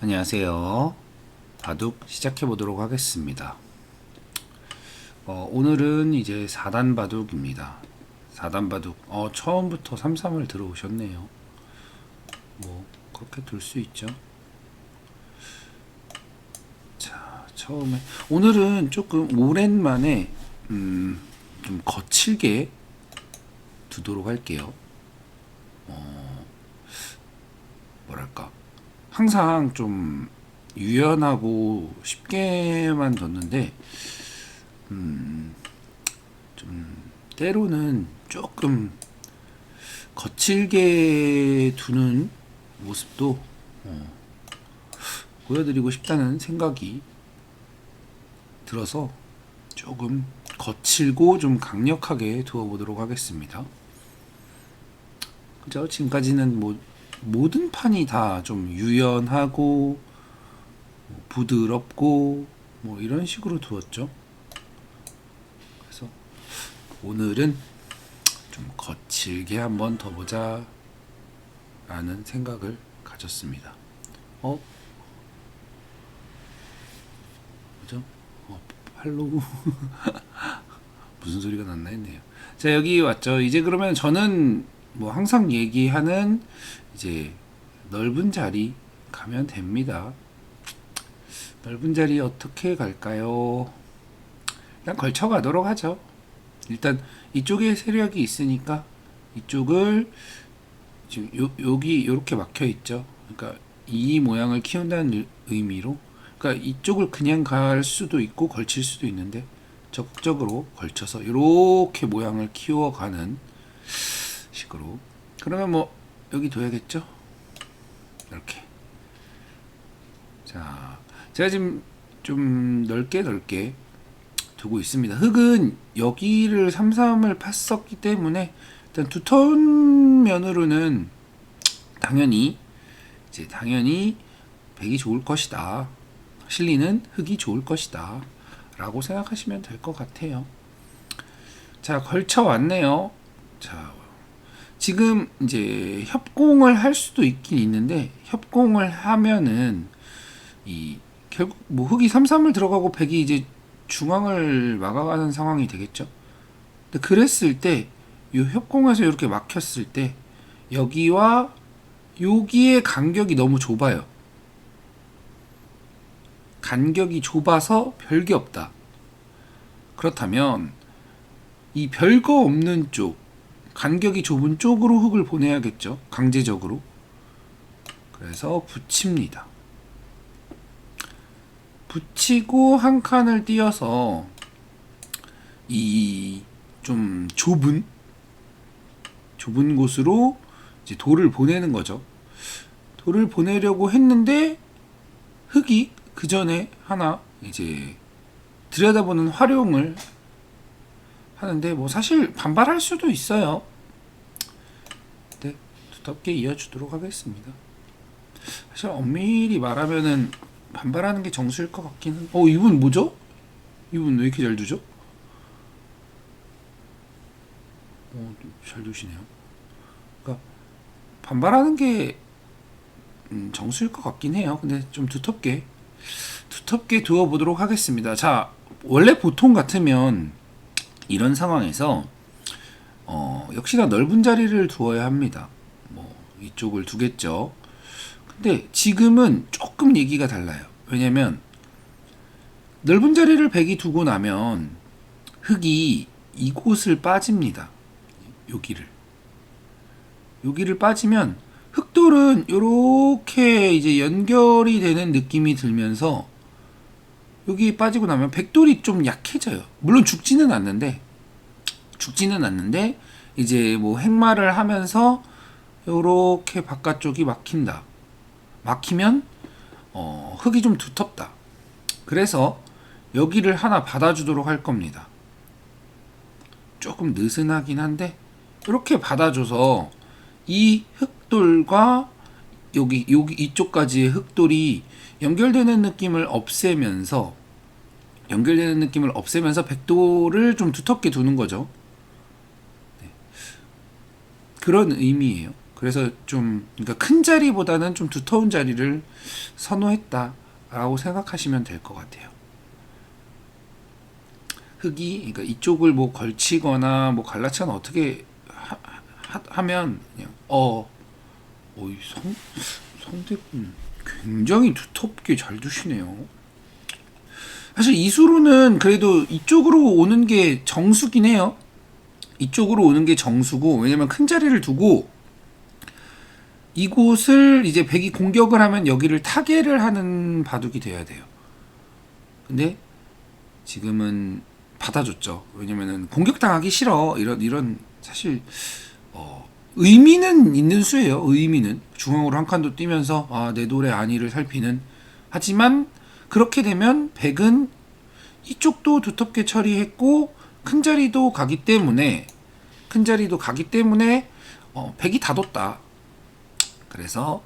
안녕하세요. 바둑 시작해 보도록 하겠습니다. 오늘은 이제 4단 바둑입니다. 4단 바둑. 처음부터 3-3을 들어오셨네요. 뭐 그렇게 둘 수 있죠. 자, 처음에 오늘은 조금 오랜만에 좀 거칠게 두도록 할게요. 뭐랄까, 항상 좀 유연하고 쉽게만 뒀는데 좀 때로는 조금 거칠게 두는 모습도 보여드리고 싶다는 생각이 들어서 조금 거칠고 좀 강력하게 두어보도록 하겠습니다. 그죠? 지금까지는 뭐 모든 판이 다 좀 유연하고 부드럽고 뭐 이런 식으로 두었죠. 그래서 오늘은 좀 거칠게 한번 더 보자 라는 생각을 가졌습니다. 그죠? 팔로우 무슨 소리가 났나 했네요. 자, 여기 왔죠. 이제 그러면 저는 뭐 항상 얘기하는 이제 넓은 자리 가면 됩니다. 넓은 자리 어떻게 갈까요? 그냥 걸쳐 가도록 하죠. 일단 이쪽에 세력이 있으니까 이쪽을 지금 여기 이렇게 막혀 있죠. 그러니까 이 모양을 키운다는 의미로, 그러니까 이쪽을 그냥 갈 수도 있고 걸칠 수도 있는데 적극적으로 걸쳐서 이렇게 모양을 키워가는 식으로. 그러면 뭐 여기 둬야겠죠? 이렇게. 자, 제가 지금 좀 넓게 두고 있습니다. 흙은 여기를 3-3을 팠었기 때문에 일단 두 턴 면으로는 당연히 백이 좋을 것이다. 실리는 흙이 좋을 것이다. 라고 생각하시면 될 것 같아요. 자, 걸쳐 왔네요. 자, 지금 이제 협공을 할 수도 있긴 있는데, 협공을 하면은 결국 뭐 흙이 3-3을 들어가고 백이 이제 중앙을 막아가는 상황이 되겠죠. 근데 그랬을 때 이 협공에서 이렇게 막혔을 때 여기와 여기의 간격이 너무 좁아요. 간격이 좁아서 별게 없다. 그렇다면 이 별거 없는 쪽, 간격이 좁은 쪽으로 흙을 보내야겠죠. 강제적으로. 그래서 붙입니다. 붙이고 한 칸을 띄어서 이 좀 좁은 곳으로 이제 돌을 보내는 거죠. 돌을 보내려고 했는데 흙이 그 전에 하나 이제 들여다보는 활용을 하는데, 뭐 사실 반발할 수도 있어요. 네, 두텁게 이어주도록 하겠습니다. 사실 엄밀히 말하면은 반발하는 게 정수일 것 같기는. 이분 뭐죠? 이분 왜 이렇게 잘 두죠? 잘 두시네요. 그러니까 반발하는 게 정수일 것 같긴 해요. 근데 좀 두텁게 두어 보도록 하겠습니다. 자, 원래 보통 같으면 이런 상황에서 역시나 넓은 자리를 두어야 합니다. 뭐 이쪽을 두겠죠. 근데 지금은 조금 얘기가 달라요. 왜냐면 넓은 자리를 백이 두고 나면 흙이 이곳을 빠집니다. 여기를 빠지면 흙돌은 이렇게 이제 연결이 되는 느낌이 들면서 여기 빠지고 나면 백돌이 좀 약해져요. 물론 죽지는 않는데 이제 뭐 행마를 하면서 이렇게 바깥쪽이 막힌다. 막히면 흙이 좀 두텁다. 그래서 여기를 하나 받아주도록 할 겁니다. 조금 느슨하긴 한데 이렇게 받아줘서 이 흙돌과 여기 이쪽까지의 흙돌이 연결되는 느낌을 없애면서 백돌을 좀 두텁게 두는 거죠. 네. 그런 의미예요. 그래서 좀 그러니까 큰 자리보다는 좀 두터운 자리를 선호했다라고 생각하시면 될 것 같아요. 흙이 그러니까 이쪽을 뭐 걸치거나 뭐 갈라치거나 어떻게 하면 그냥 이 성대분 굉장히 두텁게 잘 두시네요. 사실 이수로는 그래도 이쪽으로 오는 게 정수긴 해요. 이쪽으로 오는 게 정수고, 왜냐면 큰 자리를 두고 이곳을 이제 백이 공격을 하면 여기를 타개를 하는 바둑이 돼야 돼요. 근데 지금은 받아줬죠. 왜냐면은 공격당하기 싫어. 이런 사실 의미는 있는 수예요. 의미는 중앙으로 한 칸도 뛰면서 내 돌의 안위를 살피는. 하지만 그렇게 되면 백은 이쪽도 두텁게 처리했고 큰 자리도 가기 때문에 백이 다 뒀다. 그래서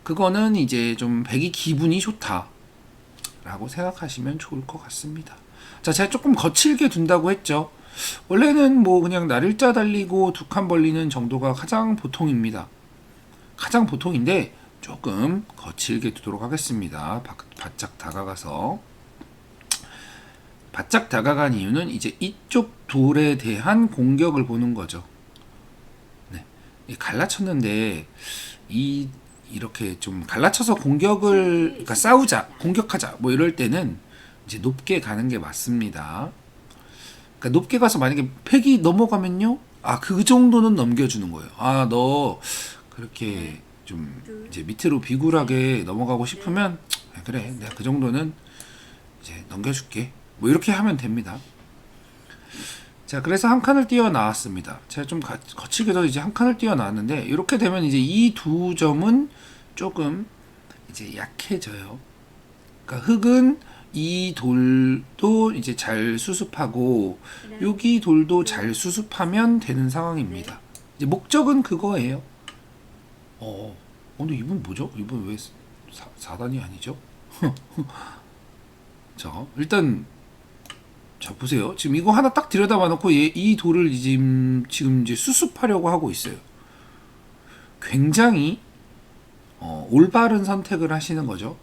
그거는 이제 좀 백이 기분이 좋다라고 생각하시면 좋을 것 같습니다. 자, 제가 조금 거칠게 둔다고 했죠. 원래는 뭐 그냥 날일자 달리고 두 칸 벌리는 정도가 가장 보통입니다. 가장 보통인데 조금 거칠게 두도록 하겠습니다. 바짝 다가가서. 바짝 다가간 이유는 이제 이쪽 돌에 대한 공격을 보는 거죠. 네. 갈라쳤는데 이렇게 좀 갈라쳐서 그러니까 싸우자, 공격하자 뭐 이럴 때는 이제 높게 가는 게 맞습니다. 그러니까 높게 가서 만약에 팩이 넘어가면요, 그 정도는 넘겨주는 거예요. 너 그렇게 좀 이제 밑으로 비굴하게 넘어가고 싶으면 그래, 내가 그 정도는 이제 넘겨줄게. 뭐 이렇게 하면 됩니다. 자, 그래서 한 칸을 띄어 나왔습니다. 제가 좀 거칠게 더 이제 한 칸을 띄어 나왔는데, 이렇게 되면 이제 이 두 점은 조금 이제 약해져요. 그러니까 흙은 이 돌도 이제 잘 수습하고 여기 돌도 잘 수습하면 되는 상황입니다. 이제 목적은 그거예요. 근데 이분 뭐죠? 이분 왜 4단이 아니죠? 자, 일단 자, 보세요. 지금 이거 하나 딱 들여다봐 놓고 이 돌을 지금 이제 수습하려고 하고 있어요. 굉장히 올바른 선택을 하시는 거죠.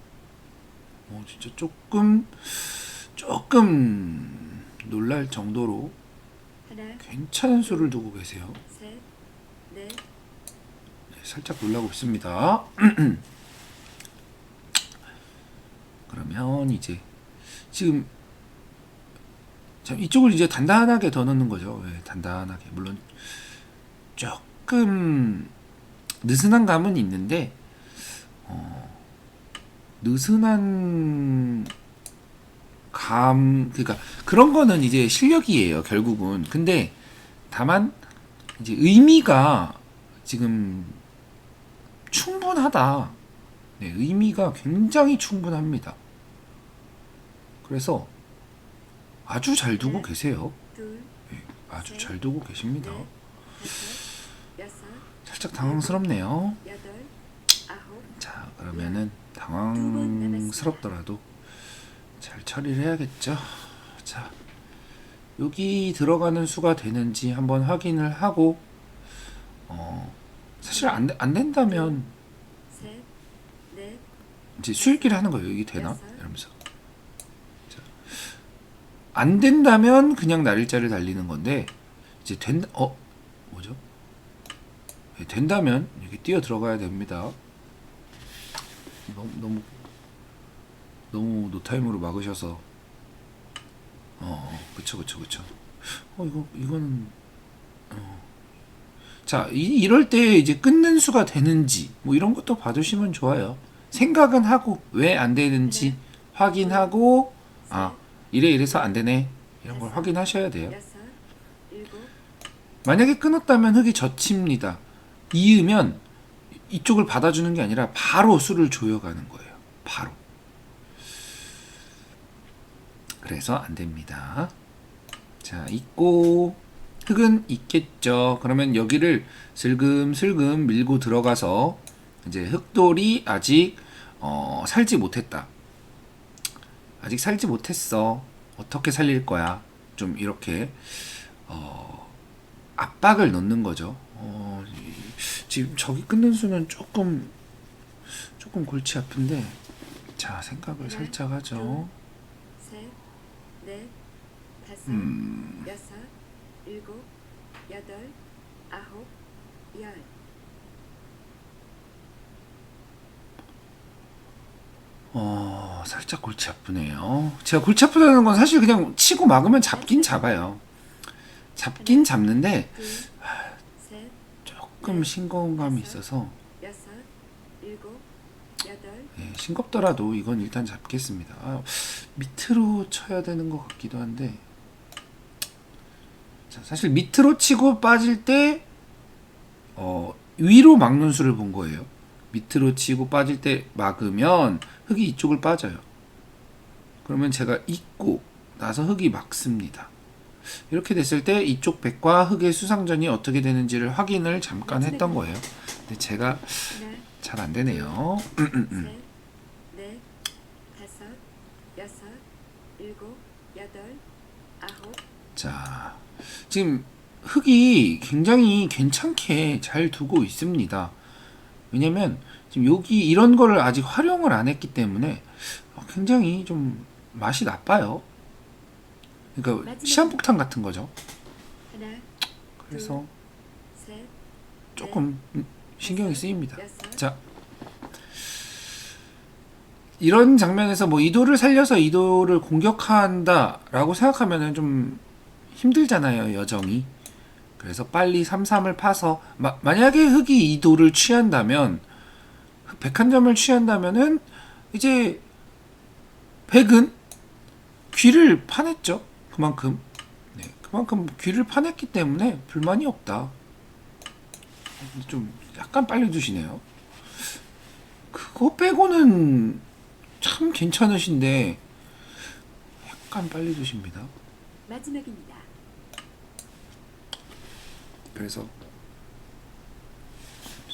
진짜 조금 놀랄 정도로 괜찮은 수를 두고 계세요. 네, 살짝 놀라고 있습니다. 그러면 이제 지금 이쪽을 이제 단단하게 더 넣는 거죠. 단단하게. 물론 조금 느슨한 감은 있는데 느슨한 감, 그러니까 그런 거는 이제 실력이에요, 결국은. 근데 다만 이제 의미가 지금 충분하다. 네, 의미가 굉장히 충분합니다. 그래서 아주 잘 두고 계세요. 네, 아주 잘 두고 계십니다. 살짝 당황스럽네요. 자, 그러면은 당황스럽더라도 잘 처리를 해야겠죠. 자, 여기 들어가는 수가 되는지 한번 확인을 하고, 사실 안 된다면 이제 수익기를 하는 거예요. 여기 되나? 이러면서. 자, 안 된다면 그냥 날일자를 달리는 건데, 이제 뭐죠? 된다면 여기 뛰어 들어가야 됩니다. 너무 노타임으로 막으셔서 그쵸. 이거는 자, 이럴 때 이제 끊는 수가 되는지 뭐 이런 것도 봐주시면 좋아요. 생각은 하고 왜 안 되는지 확인하고 이래서 안 되네 이런 걸 확인하셔야 돼요. 만약에 끊었다면 흙이 젖힙니다. 이으면 이쪽을 받아주는 게 아니라 바로 수를 조여가는 거예요. 바로. 그래서 안 됩니다. 자, 있고 흙은 있겠죠. 그러면 여기를 슬금슬금 밀고 들어가서 이제 흙돌이 아직 살지 못했다. 아직 살지 못했어. 어떻게 살릴 거야? 좀 이렇게 압박을 넣는 거죠. 지금 저기 끊는 수는 조금 골치 아픈데, 자 생각을 살짝 하죠. 셋, 넷, 다섯, 여섯, 일곱, 여덟, 아홉, 열. 살짝 골치 아프네요. 제가 골치 아프다는 건 사실 그냥 치고 막으면 잡긴 잡아요. 잡긴 잡는데 둘, 셋, 조금 싱거운 감이 있어서, 여섯, 일곱, 여덟, 예, 싱겁더라도 이건 일단 잡겠습니다. 밑으로 쳐야 되는 것 같기도 한데, 자, 사실 밑으로 치고 빠질 때 위로 막는 수를 본 거예요. 밑으로 치고 빠질 때 막으면 흙이 이쪽을 빠져요. 그러면 제가 잇고 나서 흙이 막습니다. 이렇게 됐을 때 이쪽 백과 흙의 수상전이 어떻게 되는지를 확인을 잠깐 했던 거예요. 근데 제가 하나, 잘 안 되네요. 셋, 넷, 다섯, 여섯, 일곱, 여덟, 아홉. 자, 지금 흙이 굉장히 괜찮게 잘 두고 있습니다. 왜냐면 지금 여기 이런 거를 아직 활용을 안 했기 때문에 굉장히 좀 맛이 나빠요. 그러니까 시한폭탄 같은 거죠. 하나, 그래서 셋, 조금 신경이 쓰입니다. 여섯. 자, 이런 장면에서 뭐 이도를 살려서 이도를 공격한다라고 생각하면은 좀 힘들잖아요, 여정이. 그래서 빨리 3-3을 파서 만약에 흑이 이도를 취한다면, 백한점을 취한다면은 이제 백은 귀를 파냈죠. 그만큼. 네, 그만큼 귀를 파냈기 때문에 불만이 없다. 좀 약간 빨리 두시네요. 그거 빼고는 참 괜찮으신데 약간 빨리 두십니다. 마지막입니다. 그래서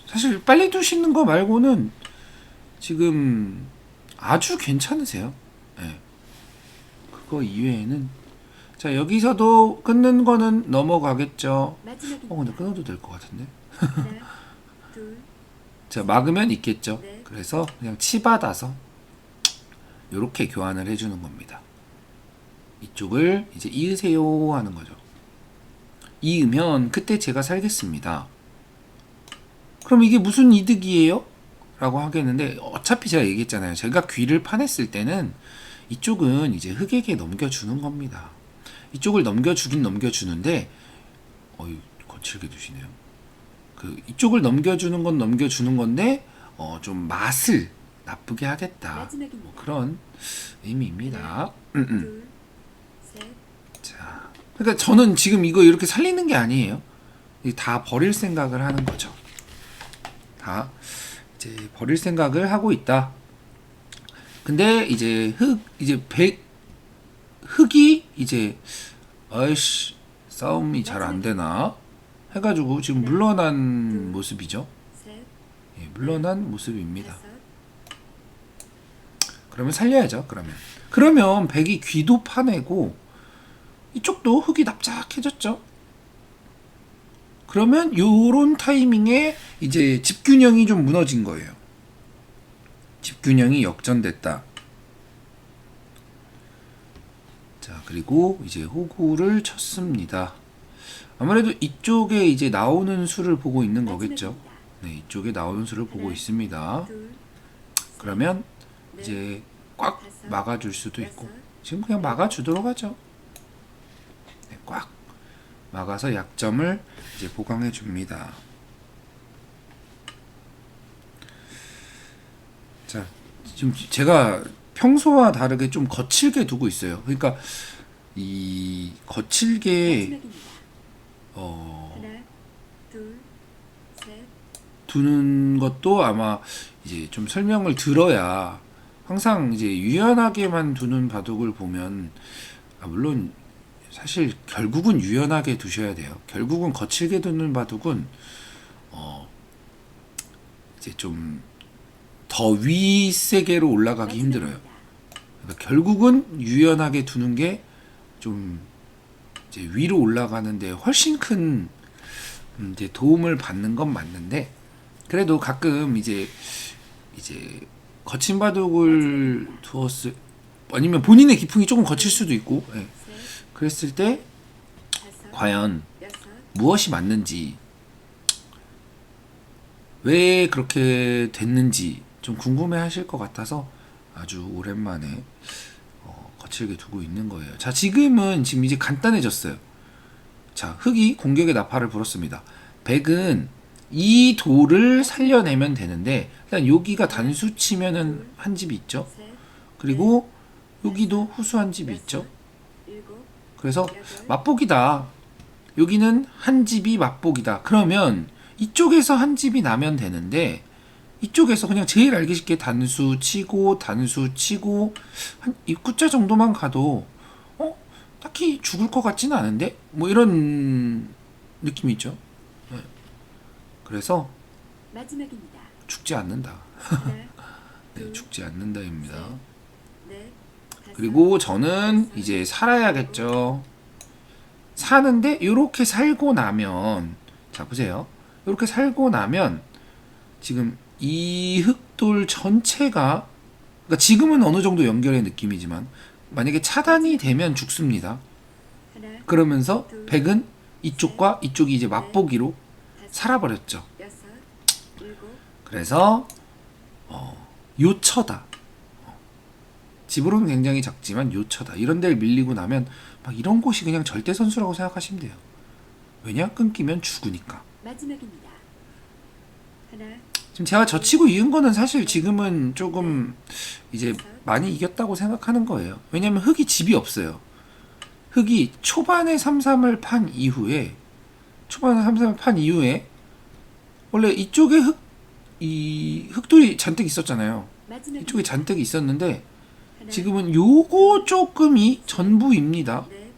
사실 빨리 두시는 거 말고는 지금 아주 괜찮으세요. 네. 그거 이외에는, 자 여기서도 끊는 거는 넘어가겠죠. 마지막입니다. 근데 끊어도 될 것 같은데. 하나, 둘, 자 막으면 있겠죠. 네. 그래서 그냥 치받아서 요렇게 교환을 해주는 겁니다. 이쪽을 이제 이으세요 하는 거죠. 이으면 그때 제가 살겠습니다. 그럼 이게 무슨 이득이에요? 라고 하겠는데, 어차피 제가 얘기했잖아요. 제가 귀를 파냈을 때는 이쪽은 이제 흑에게 넘겨주는 겁니다. 이쪽을 넘겨주긴 넘겨주는데, 거칠게 두시네요. 이쪽을 넘겨주는 건 넘겨주는 건데, 좀 맛을 나쁘게 하겠다. 마지막입니다. 뭐 그런 의미입니다. 둘, 셋, 자, 그러니까 저는 지금 이거 이렇게 살리는 게 아니에요. 다 버릴 생각을 하는 거죠. 다 이제 버릴 생각을 하고 있다. 근데 이제 흑이 이제 아이씨 싸움이 잘 안 되나 해가지고 지금 물러난 모습이죠. 셋, 예, 물러난 모습입니다. 다섯, 그러면 살려야죠. 그러면 백이 귀도 파내고 이쪽도 흙이 납작해졌죠. 그러면 요런 타이밍에 이제 집균형이 좀 무너진 거예요. 집균형이 역전됐다. 자, 그리고 이제 호구를 쳤습니다. 아무래도 이쪽에 이제 나오는 수를 보고 있는 거겠죠. 네, 이쪽에 나오는 수를 보고 있습니다. 둘, 그러면 넷, 이제 꽉 다섯, 막아줄 수도 있고, 여섯, 지금 그냥 막아주도록 하죠. 네, 꽉 막아서 약점을 이제 보강해 줍니다. 자, 지금 제가 평소와 다르게 좀 거칠게 두고 있어요. 그러니까 이 거칠게 마지막입니다. 하나, 둘, 셋, 두는 것도 아마 이제 좀 설명을 들어야, 항상 이제 유연하게만 두는 바둑을 보면, 물론 사실 결국은 유연하게 두셔야 돼요. 결국은 거칠게 두는 바둑은 이제 좀 더 위 세계로 올라가기 힘들어요. 그러니까 결국은 유연하게 두는 게 좀 이제 위로 올라가는데 훨씬 큰 이제 도움을 받는 건 맞는데, 그래도 가끔 이제 거친 바둑을 두었을 아니면 본인의 기풍이 조금 거칠 수도 있고 예. 셋, 그랬을 때 다섯, 과연 여섯, 무엇이 맞는지 왜 그렇게 됐는지 좀 궁금해 하실 것 같아서 아주 오랜만에 거칠게 두고 있는 거예요. 자, 지금 이제 간단해졌어요. 자, 흑이 공격의 나팔을 불었습니다. 백은 이 돌을 살려내면 되는데 일단 여기가 단수 치면은 한 집이 있죠. 셋, 그리고 여기도 후수 한 집이 있죠. 일곱, 그래서 여덟, 맛보기다. 여기는 한 집이 맛보기다. 그러면 이쪽에서 한 집이 나면 되는데 이쪽에서 그냥 제일 알기 쉽게 단수 치고 단수 치고 한 입구자 정도만 가도 딱히 죽을 것 같지는 않은데 뭐 이런 느낌이 있죠. 네. 그래서 마지막입니다. 죽지 않는다. 하나, 네, 둘, 죽지 않는다입니다. 넷, 다섯, 그리고 저는 이제 살아야겠죠. 사는데 이렇게 살고 나면 자 보세요. 이렇게 살고 나면 지금 이 흑돌 전체가 그러니까 지금은 어느 정도 연결의 느낌이지만 만약에 차단이 되면 죽습니다. 하나, 그러면서 백은 이쪽과 이쪽이 이제 맛보기로 다섯, 살아버렸죠. 여섯, 일곱, 그래서 요처다. 집으로는 굉장히 작지만 요처다. 이런 데를 밀리고 나면 막 이런 곳이 그냥 절대 선수라고 생각하시면 돼요. 왜냐? 끊기면 죽으니까. 마지막입니다. 하나, 지금 제가 젖히고 이은 거는 사실 지금은 조금 이제 많이 이겼다고 생각하는 거예요. 왜냐면 흑이 집이 없어요. 흑이 초반에 3-3을 판 이후에 원래 이쪽에 이 흑돌이 잔뜩 있었잖아요. 마지막입니다. 이쪽에 잔뜩 있었는데 하나, 지금은 요거 조금이 전부입니다. 넷,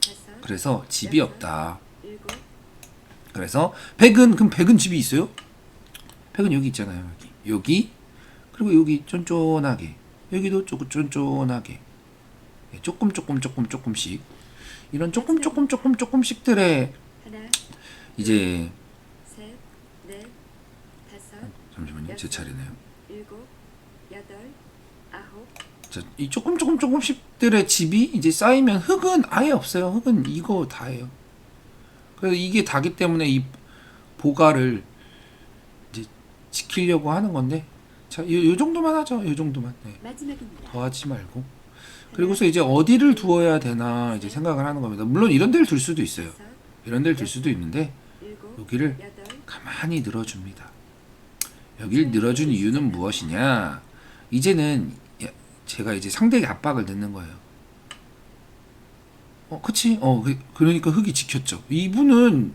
다섯, 그래서 집이 없다. 일곱, 그래서 그럼 백은 집이 있어요? 백은 여기 있잖아요. 여기 그리고 여기 쫀쫀하게 여기도 조금 쫀쫀하게 조금씩 이런 조금씩들의 하나, 이제 셋, 넷, 다섯, 잠시만요. 제 차례네요. 일곱, 여덟, 아홉, 자, 이 조금씩들의 집이 이제 쌓이면 흙은 아예 없어요. 흙은 이거 다예요. 그래서 이게 다기 때문에 이 보가를 이제 지키려고 하는 건데, 자, 요 정도만 하죠. 요 정도만. 네. 마지막입니다. 더 하지 말고. 그리고서 이제 어디를 두어야 되나 이제 생각을 하는 겁니다. 물론 이런 데를 둘 수도 있어요. 다섯, 이런 데를 둘 수도 있는데 일곱, 여기를 여덟, 가만히 늘어줍니다. 여기를 늘어준 이유는 무엇이냐? 이제는 제가 이제 상대에게 압박을 넣는 거예요. 그치? 그러니까 흑이 지켰죠. 이분은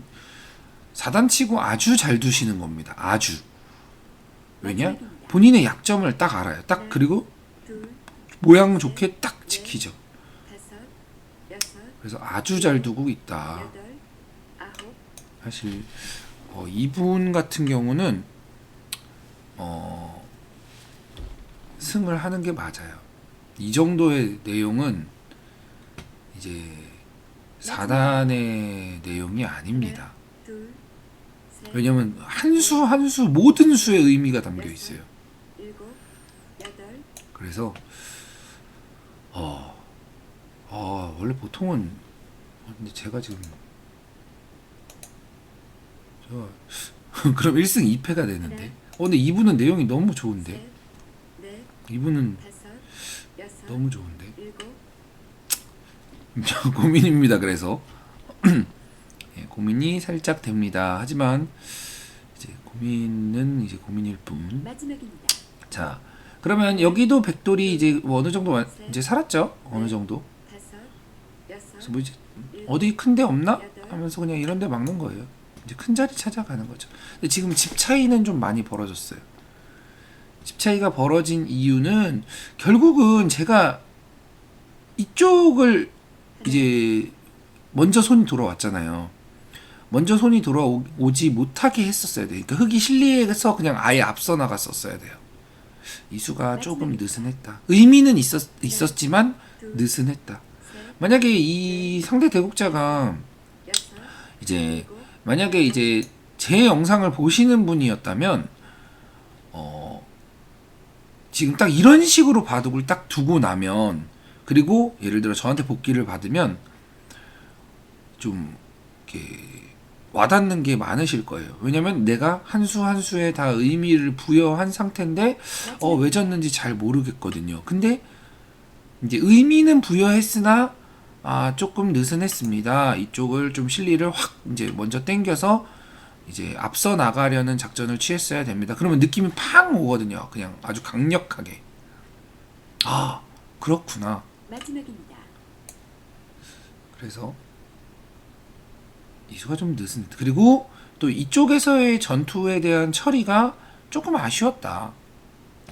4단치고 아주 잘 두시는 겁니다. 아주. 왜냐? 본인의 약점을 딱 알아요. 딱 그리고 둘, 모양 좋게 딱 지키죠. 다섯, 여섯, 그래서 아주 잘 두고 있다. 여덟, 아홉, 사실 이분 같은 경우는 승을 하는 게 맞아요. 이 정도의 내용은 이제 4단의 내용이 아닙니다. 둘, 셋, 왜냐면 한 수 모든 수의 의미가 담겨 있어요. 일곱, 여덟, 그래서 원래 보통은 근데 제가 지금 그럼 1승 2패가 되는데 근데 이분은 내용이 너무 좋은데 셋, 넷, 이분은 다섯, 여섯, 너무 좋은데 일곱, 고민입니다. 그래서 예, 고민이 살짝 됩니다. 하지만 이제 고민은 이제 고민일 뿐. 마지막입니다. 자, 그러면 여기도 백돌이 이제 뭐 어느 정도 이제 살았죠? 어느 정도. 다섯, 여섯, 그래서 뭐 이제 일곱, 어디 큰 데 없나 하면서 그냥 이런 데 막는 거예요. 이제 큰 자리 찾아가는 거죠. 근데 지금 집 차이는 좀 많이 벌어졌어요. 집 차이가 벌어진 이유는 결국은 제가 이쪽을 이제 먼저 손이 돌아왔잖아요. 먼저 손이 돌아오지 못하게 했었어야 돼요. 그러니까 흑이 실리에서 그냥 아예 앞서 나갔었어야 돼요. 이수가 조금 느슨했다. 의미는 있었지만 느슨했다. 셋, 만약에 이 상대 대국자가 여섯, 이제 일곱, 만약에 이제 제 영상을 보시는 분이었다면 지금 딱 이런 식으로 바둑을 딱 두고 나면, 그리고 예를 들어 저한테 복귀를 받으면 좀 이렇게 와닿는 게 많으실 거예요. 왜냐면 내가 한 수 한 수에 다 의미를 부여한 상태인데 왜 졌는지 잘 모르겠거든요. 근데 이제 의미는 부여했으나 조금 느슨했습니다. 이쪽을 좀 실리를 확 이제 먼저 당겨서 이제 앞서 나가려는 작전을 취했어야 됩니다. 그러면 느낌이 팍 오거든요. 그냥 아주 강력하게. 그렇구나. 마지막입니다. 그래서 이수가 좀 느슨. 그리고 또 이쪽에서의 전투에 대한 처리가 조금 아쉬웠다.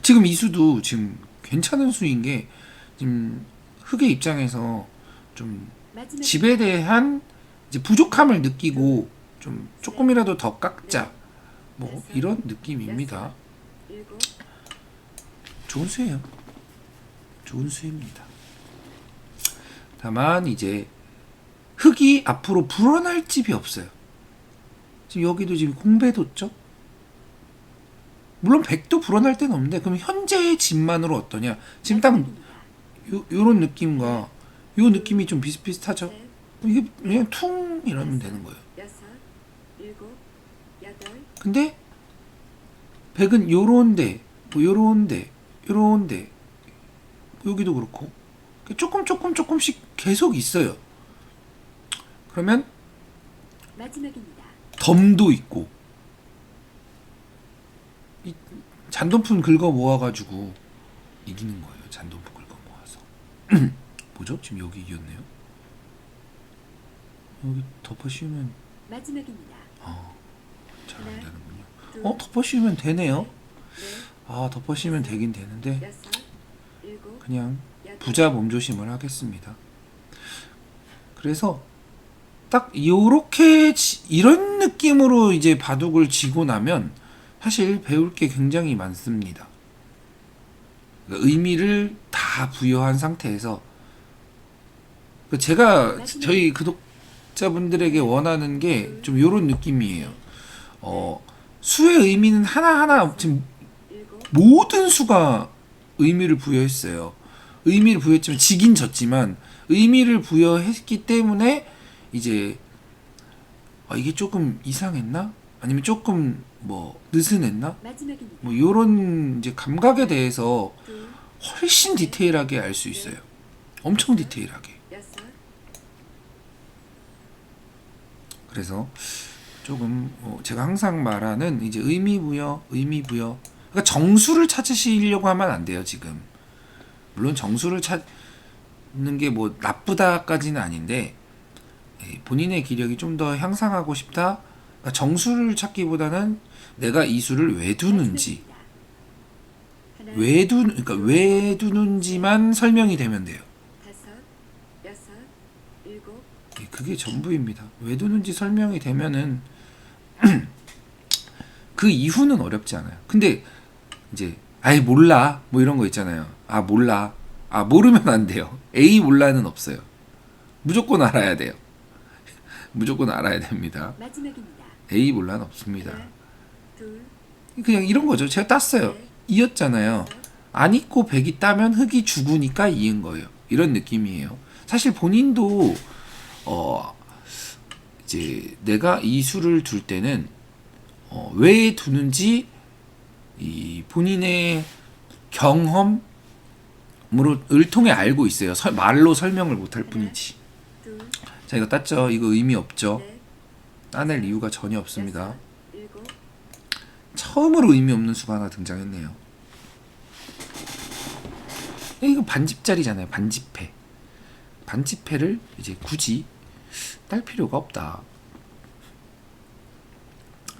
지금 이수도 지금 괜찮은 수인 게, 지금 흑의 입장에서 좀 마지막 집에 대한 이제 부족함을 느끼고 좀 조금이라도 더 깎자, 뭐 이런 느낌입니다. 7 좋은 수예요. 좋은 수입니다. 다만 이제 흑이 앞으로 불어날 집이 없어요. 지금 여기도 지금 공배 뒀죠? 물론 백도 불어날 때는 없는데, 그럼 현재의 집만으로 어떠냐? 지금 딱 요런 느낌과 요 느낌이 좀 비슷비슷하죠? 이게 그냥 퉁 이러면 되는 거예요. 6 7 8 근데 백은 요런데, 뭐 요런데, 요런데, 여기도 그렇고 조금씩 계속 있어요. 그러면 마지막입니다. 덤도 있고, 이 잔돈푼 긁어 모아가지고 이기는 거예요. 잔돈푼 긁어 모아서. 뭐죠? 지금 여기 이겼네요. 여기 덮어 씌우면 마지막입니다. 잘 안 되는군요. 둘, 덮어 씌우면 되네요. 넷, 덮어 씌우면 되긴 되는데 6 7 그냥 8 부자 몸조심을 하겠습니다. 그래서 딱 요렇게 이런 느낌으로 이제 바둑을 지고 나면 사실 배울 게 굉장히 많습니다. 그러니까 의미를 다 부여한 상태에서, 제가 저희 구독자분들에게 원하는 게 좀 요런 느낌이에요. 수의 의미는 하나하나 지금 7 모든 수가 의미를 부여했어요. 의미를 부여했지만 지긴 졌지만 의미를 부여했기 때문에 이제 이게 조금 이상했나? 아니면 조금 뭐 느슨했나? 마지막입니다. 뭐 요런 이제 감각에 대해서 둘, 훨씬 디테일하게 알 수 있어요. 엄청 디테일하게. 6 그래서 조금 제가 항상 말하는 이제 의미 부여. 그러니까 정수를 찾으시려고 하면 안 돼요, 지금. 물론 정수를 찾는 게 뭐 나쁘다까지는 아닌데, 본인의 기력이 좀 더 향상하고 싶다. 그러니까 정수를 찾기보다는 내가 이 수를 왜 두는지, 그러니까 왜 두는지만 설명이 되면 돼요. 5 6 7 그게 전부입니다. 왜 두는지 설명이 되면은 그 이후는 어렵지 않아요. 근데 이제 아예 몰라 뭐 이런 거 있잖아요. 몰라. 모르면 안 돼요. A 몰라는 없어요. 무조건 알아야 돼요. 무조건 알아야 됩니다. 마지막입니다. A 몰라는 없습니다. 둘, 그냥 이런 거죠. 제가 땄어요. 이었잖아요. 안 있고 백이 따면 흑이 죽으니까 이은 거예요. 이런 느낌이에요. 사실 본인도 이제 내가 이 수를 둘 때는 왜 두는지 이 본인의 경험으로 을 통해 알고 있어요. 말로 설명을 못할 뿐이지. 둘, 자, 이거 땄죠? 이거 의미 없죠? 넷, 따낼 이유가 전혀 없습니다. 7 처음으로 의미 없는 수가 하나 등장했네요. 이거 반집짜리잖아요. 반집회. 반집회를 이제 굳이 딸 필요가 없다.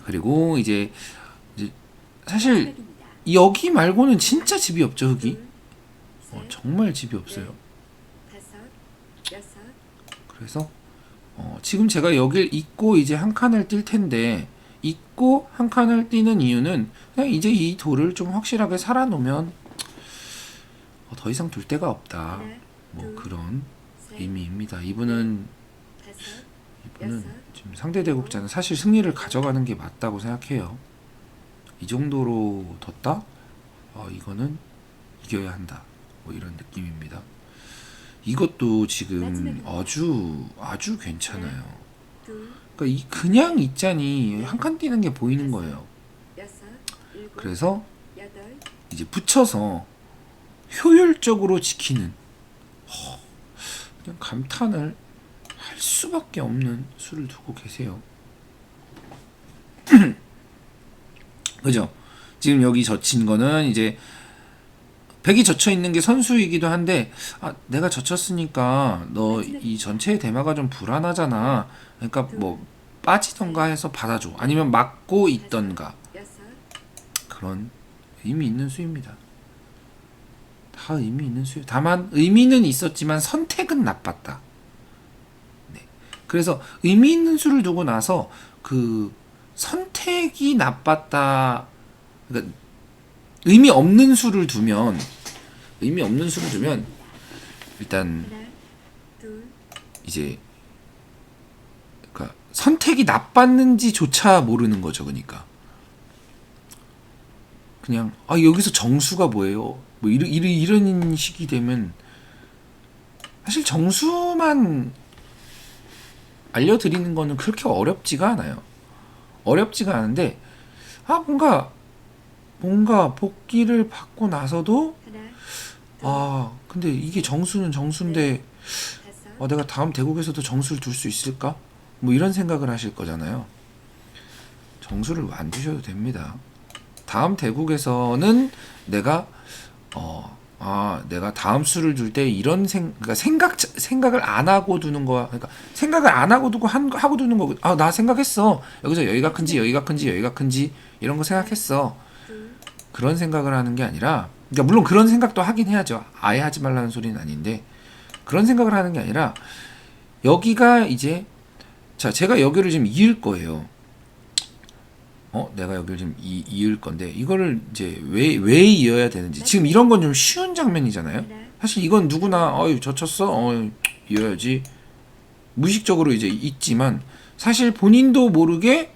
그리고 이제 사실 마지막입니다. 여기 말고는 진짜 집이 없죠, 흑이. 둘, 셋, 정말 집이 없어요. 5 6 그래서 지금 제가 여길 잇고 이제 한 칸을 뛸 텐데, 잇고 한 칸을 뛰는 이유는 그냥 이제 이 돌을 좀 확실하게 살아놓으면 더 이상 둘 데가 없다. 하나, 뭐 둘, 그런 셋, 의미입니다. 이분은 여섯, 지금 상대 대국자는 사실 승리를 가져가는 게 맞다고 생각해요. 이 정도로 뒀다? 이거는 이겨야 한다. 뭐 이런 느낌입니다. 이것도 지금 아주 괜찮아요. 둘, 그러니까 그냥 이 짠이 한 칸 뛰는 게 보이는 거예요. 여섯, 일곱, 그래서 여덟, 이제 붙여서 효율적으로 지키는 그냥 감탄을 할 수밖에 없는 수를 두고 계세요. 그죠? 지금 여기 젖힌 거는 이제 100이 젖혀 있는 게 선수이기도 한데 내가 젖혔으니까 너 이 전체의 대마가 좀 불안하잖아. 그러니까 뭐 빠지던가 해서 받아줘. 아니면 막고 있던가. 여섯, 그런 의미 있는 수입니다. 다 의미 있는 수요. 다만 의미는 있었지만 선택은 나빴다. 네. 그래서 의미 있는 수를 두고 나서 그 선택이 나빴다. 그러니까 의미 없는 수를 두면 일단 하나, 둘, 이제 그러니까 선택이 나빴는지조차 모르는 거죠. 그러니까 그냥 여기서 정수가 뭐예요? 뭐 이런 식이 되면 사실 정수만 알려드리는 거는 그렇게 어렵지가 않아요. 어렵지가 않은데 뭔가 복귀를 받고 나서도 하나, 근데 이게 정수는 정수인데 다섯, 내가 다음 대국에서도 정수를 둘 수 있을까? 뭐 이런 생각을 하실 거잖아요. 정수를 안 두셔도 됩니다. 다음 대국에서는 내가 내가 다음 수를 둘 때 이런 그러니까 생각을 안 하고 두는 거야. 그러니까 생각을 안 하고 두고 하고 두는 거고. 나 생각했어. 여기서 여기가 큰지 여기가 큰지 여기가 큰지 이런 거 생각했어. 둘, 그런 생각을 하는 게 아니라, 그러니까 물론 그런 생각도 하긴 해야죠. 아예 하지 말라는 소리는 아닌데 그런 생각을 하는 게 아니라 여기가 이제 제가 여기를 지금 이을 거예요. 내가 여기를 지금 이을 건데 이거를 이제 왜 이어야 되는지. 지금 이런 건 좀 쉬운 장면이잖아요. 사실 이건 누구나 젖혔어 이어야지 무의식적으로 이제 있지만, 사실 본인도 모르게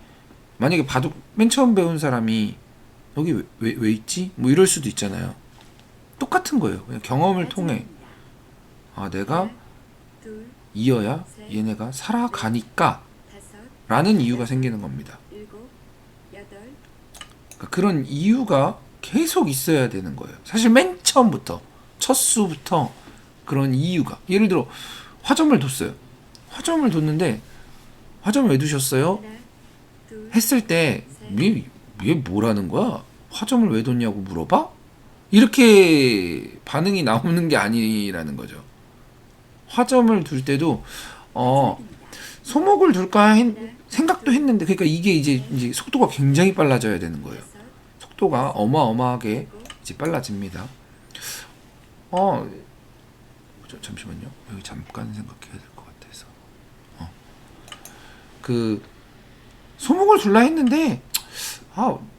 만약에 바둑 맨 처음 배운 사람이 여기 왜 있지? 뭐 이럴 수도 있잖아요. 똑같은 거예요. 그냥 경험을 통해 내가 하나, 둘, 이어야 얘네가 살아가니까 다섯, 라는 이유가 생기는 겁니다. 일곱, 여덟, 그러니까 그런 이유가 계속 있어야 되는 거예요. 사실 맨 처음부터 첫 수부터 그런 이유가, 예를 들어 화점을 뒀어요. 화점을 뒀는데 화점을 왜 두셨어요? 하나, 둘, 했을 때 얘 뭐라는 거야? 화점을 왜 뒀냐고 물어봐? 이렇게 반응이 나오는 게 아니라는 거죠. 화점을 둘 때도 소목을 둘까 생각도 했는데, 그러니까 이게 이제 속도가 굉장히 빨라져야 되는 거예요. 여섯, 속도가 어마어마하게 이제 빨라집니다. 잠시만요. 여기 잠깐 생각해야 될 것 같아서. 그 소목을 둘라 했는데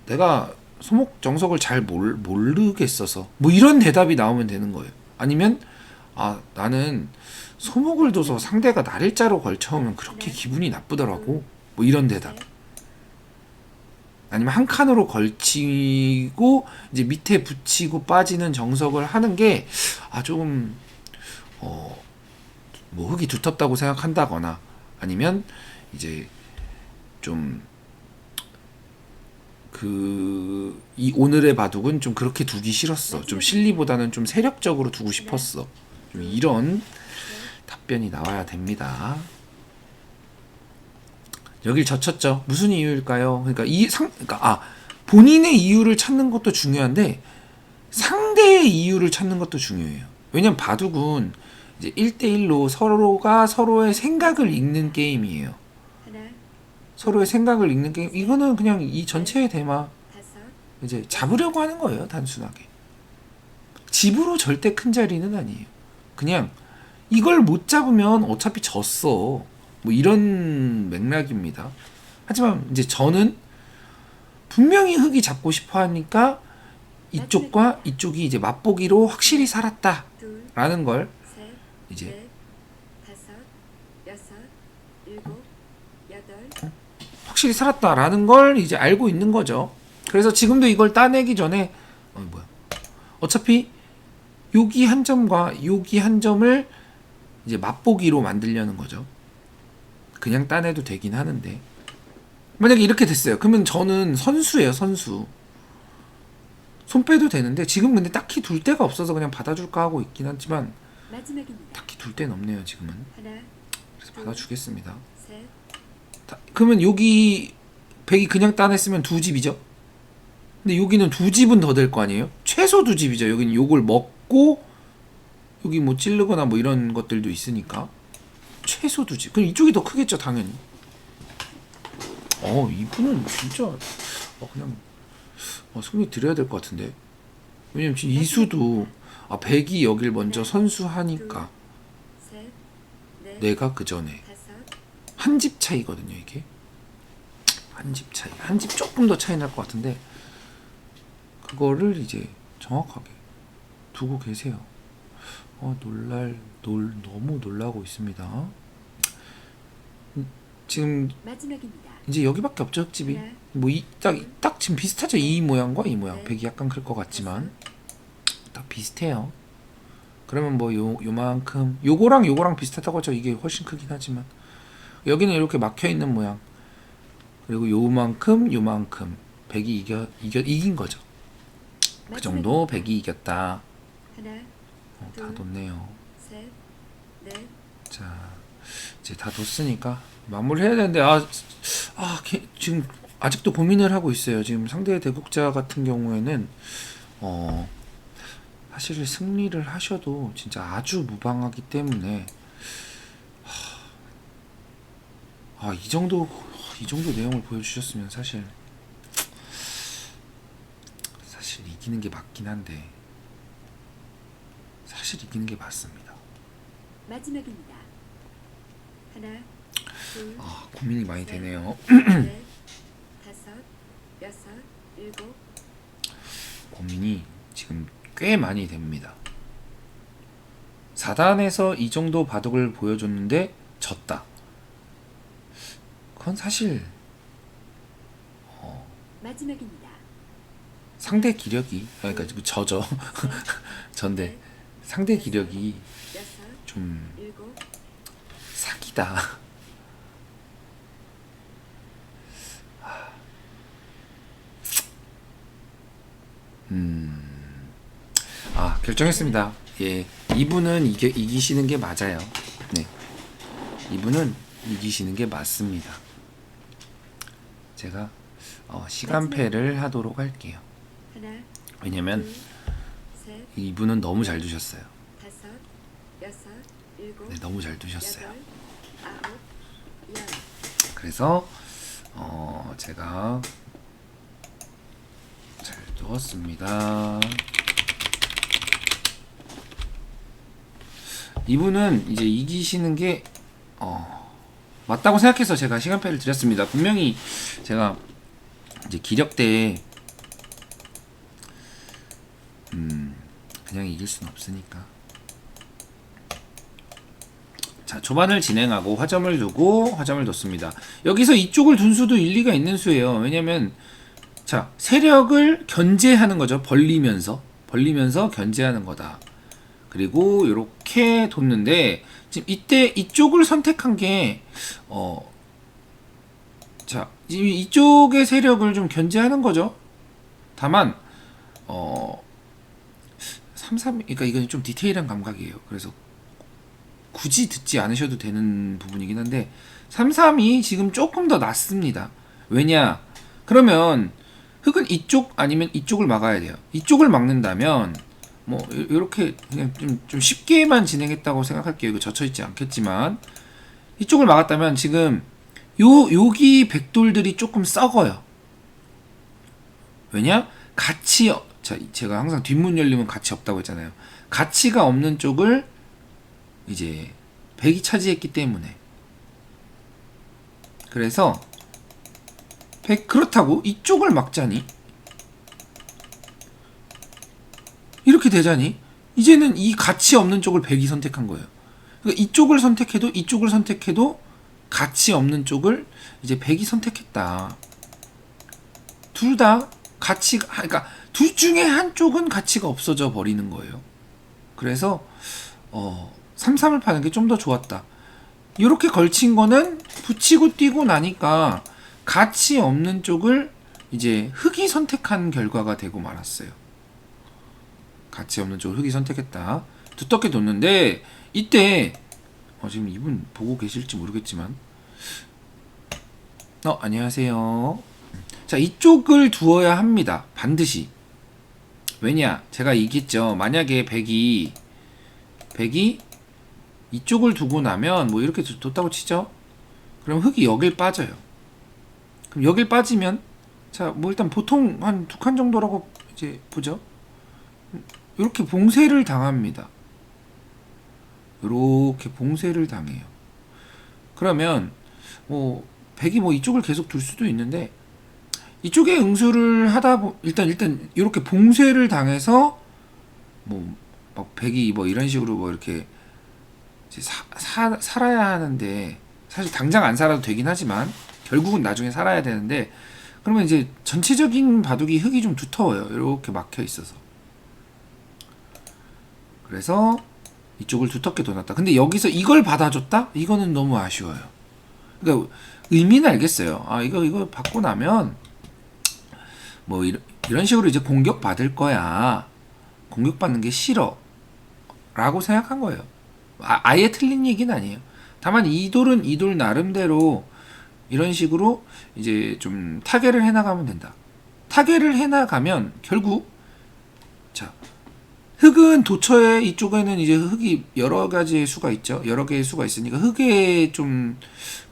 내가 소목 정석을 잘 모르겠어서 뭐 이런 대답이 나오면 되는 거예요. 아니면 나는 소목을 둬서 상대가 날일자로 걸쳐오면 그렇게 기분이 나쁘더라고. 뭐 이런 대답. 아니면 한 칸으로 걸치고 이제 밑에 붙이고 빠지는 정석을 하는 게 조금 뭐 흙이 두텁다고 생각한다거나, 아니면 이제 좀 이 오늘의 바둑은 좀 그렇게 두기 싫었어. 좀 실리보다는 좀 세력적으로 두고 싶었어. 좀 이런 답변이 나와야 됩니다. 여길 젖혔죠. 무슨 이유일까요? 그러니까 본인의 이유를 찾는 것도 중요한데 상대의 이유를 찾는 것도 중요해요. 왜냐면 바둑은 이제 1대1로 서로가 서로의 생각을 읽는 게임이에요. 하나, 서로의 생각을 읽는 게임. 이거는 그냥 이 전체의 대마 다섯, 이제 잡으려고 하는 거예요. 단순하게. 집으로 절대 큰 자리는 아니에요. 그냥 이걸 못 잡으면 어차피 졌어. 뭐 이런 맥락입니다. 하지만 이제 저는 분명히 흙이 잡고 싶어 하니까 이쪽과 이쪽이 이제 맛보기로 확실히 살았다라는 둘, 걸 셋, 이제 넷, 다섯, 여섯, 일곱, 여덟, 확실히 살았다라는 걸 이제 알고 있는 거죠. 그래서 지금도 이걸 따내기 전에 뭐야? 어차피 여기 한 점과 여기 한 점을 이제 맛보기로 만들려는 거죠. 그냥 따내도 되긴 하는데 만약에 이렇게 됐어요. 그러면 저는 선수예요, 선수. 손 빼도 되는데 지금 근데 딱히 둘 데가 없어서 그냥 받아줄까 하고 있긴 하지만 마지막입니다. 딱히 둘 데는 없네요, 지금은. 하나, 그래서 받아주겠습니다. 셋, 그러면 여기 100이 그냥 따냈으면 두 집이죠. 근데 여기는 두 집은 더 될 거 아니에요? 최소 두 집이죠. 여기는 요걸 먹고 여기 뭐 찌르거나 뭐 이런 것들도 있으니까 최소 두 집. 그럼 이쪽이 더 크겠죠, 당연히. 이분은 진짜 그냥 승리 드려야 될 것 같은데. 왜냐면 지금 이수도 100이 여길 먼저 선수하니까 셋, 넷, 내가 그 전에 다섯, 한 집 차이거든요, 이게. 한 집 차이. 한 집 조금 더 차이 날 것 같은데 그거를 이제 정확하게 두고 계세요. 너무 놀라고 있습니다. 지금 마지막입니다. 이제 여기밖에 없죠, 흙집이. 하나, 뭐 딱 지금 비슷하죠, 이 모양과 이 모양. 네. 100이 약간 클 것 같지만 딱 비슷해요. 그러면 뭐 요만큼 요거랑 비슷하다고 하죠. 이게 훨씬 크긴 하지만 여기는 이렇게 막혀 있는 모양. 그리고 요만큼 100이 이긴 거죠. 그 정도 100이 이겼다. 하나, 다 뒀네요. 셋, 넷, 자, 이제 다 뒀으니까 마무리해야 되는데 지금 아직도 고민을 하고 있어요. 지금 상대 대국자 같은 경우에는 사실 승리를 하셔도 진짜 아주 무방하기 때문에 이 정도 내용을 보여주셨으면 사실 이기는 게 맞긴 한데 사실 이기는 게 맞습니다. 마지막입니다. 하나, 둘, 고민이 많이 되네요. 넷, 다섯, 여섯, 일곱, 고민이 지금 꽤 많이 됩니다. 4단에서 이 정도 바둑을 보여줬는데 졌다. 그건 사실 마지막입니다. 상대 기력이 그러니까 저죠. 전데 상대 기력이 여섯, 좀 일곱, 사기다. 결정했습니다. 예, 이분은 이기시는 게 맞아요. 네, 이분은 이기시는 게 맞습니다. 제가 시간패를 하도록 할게요. 하나, 왜냐면 둘, 셋, 이분은 너무 잘 두셨어요. 다섯, 여섯, 일곱, 네, 너무 잘 두셨어요. 여덟, 아홉, 열. 그래서 제가 잘 두었습니다. 이분은 이제 이기시는 게 맞다고 생각해서 제가 시간패를 드렸습니다. 분명히 제가 이제 기력대에 그냥 이길 수는 없으니까. 자, 초반을 진행하고 화점을 두고 화점을 뒀습니다. 여기서 이쪽을 둔 수도 일리가 있는 수예요. 왜냐면 자, 세력을 견제하는 거죠. 벌리면서 견제하는 거다. 그리고 이렇게 뒀는데 지금 이때 이쪽을 선택한 게 자, 지금 이쪽의 세력을 좀 견제하는 거죠. 다만 33, 그러니까 이건 좀 디테일한 감각이에요. 그래서 굳이 듣지 않으셔도 되는 부분이긴 한데 33이 지금 조금 더 낫습니다. 왜냐? 그러면 흑은 이쪽 아니면 이쪽을 막아야 돼요. 이쪽을 막는다면 뭐 이렇게 그냥 좀 쉽게만 진행했다고 생각할게요. 이거 젖혀있지 않겠지만 이쪽을 막았다면 지금 여기 백돌들이 조금 썩어요. 왜냐? 가치 제가 항상 뒷문 열리면 가치 없다고 했잖아요. 가치가 없는 쪽을 이제 백이 차지했기 때문에. 그래서 그렇다고 이쪽을 막자니? 이렇게 되자니? 이제는 이 가치 없는 쪽을 백이 선택한 거예요. 그러니까 이쪽을 선택해도 가치 없는 쪽을 이제 백이 선택했다. 둘 다 가치가, 그러니까 둘 중에 한쪽은 가치가 없어져 버리는 거예요. 그래서 3-3을 파는 게 좀 더 좋았다. 이렇게 걸친 거는 붙이고 뛰고 나니까 가치 없는 쪽을 이제 흑이 선택한 결과가 되고 말았어요. 가치 없는 쪽을 흑이 선택했다. 두텁게 뒀는데 이때 지금 이분 보고 계실지 모르겠지만 안녕하세요. 자, 이쪽을 두어야 합니다. 반드시. 왜냐? 제가 얘기했죠. 만약에 백이 이쪽을 두고 나면 뭐 이렇게 뒀다고 치죠. 그럼 흑이 여길 빠져요. 그럼 여길 빠지면 자, 뭐 일단 보통 한 2칸 정도라고 이제 보죠. 이렇게 봉쇄를 당합니다. 이렇게 봉쇄를 당해요. 그러면 뭐 백이 뭐 이쪽을 계속 둘 수도 있는데 이쪽에 응수를 하다 일단 이렇게 봉쇄를 당해서 뭐 막 백이 뭐 이런 식으로 뭐 이렇게 이제 살아야 하는데 사실 당장 안 살아도 되긴 하지만 결국은 나중에 살아야 되는데 그러면 이제 전체적인 바둑이 흙이 좀 두터워요. 이렇게 막혀 있어서. 그래서 이쪽을 두텁게 둬놨다. 근데 여기서 이걸 받아줬다? 이거는 너무 아쉬워요. 그러니까 의미는 알겠어요. 이거 받고 나면 뭐 이런 식으로 이제 공격 받을 거야. 공격받는 게 싫어. 라고 생각한 거예요. 아예 틀린 얘기는 아니에요. 다만 이돌은 이돌 나름대로 이런 식으로 이제 좀 타개를 해나가면 된다. 타개를 해나가면 결국 자 흑은 도처에 이쪽에는 이제 흑이 여러 가지의 수가 있죠. 여러 개의 수가 있으니까 흑의 좀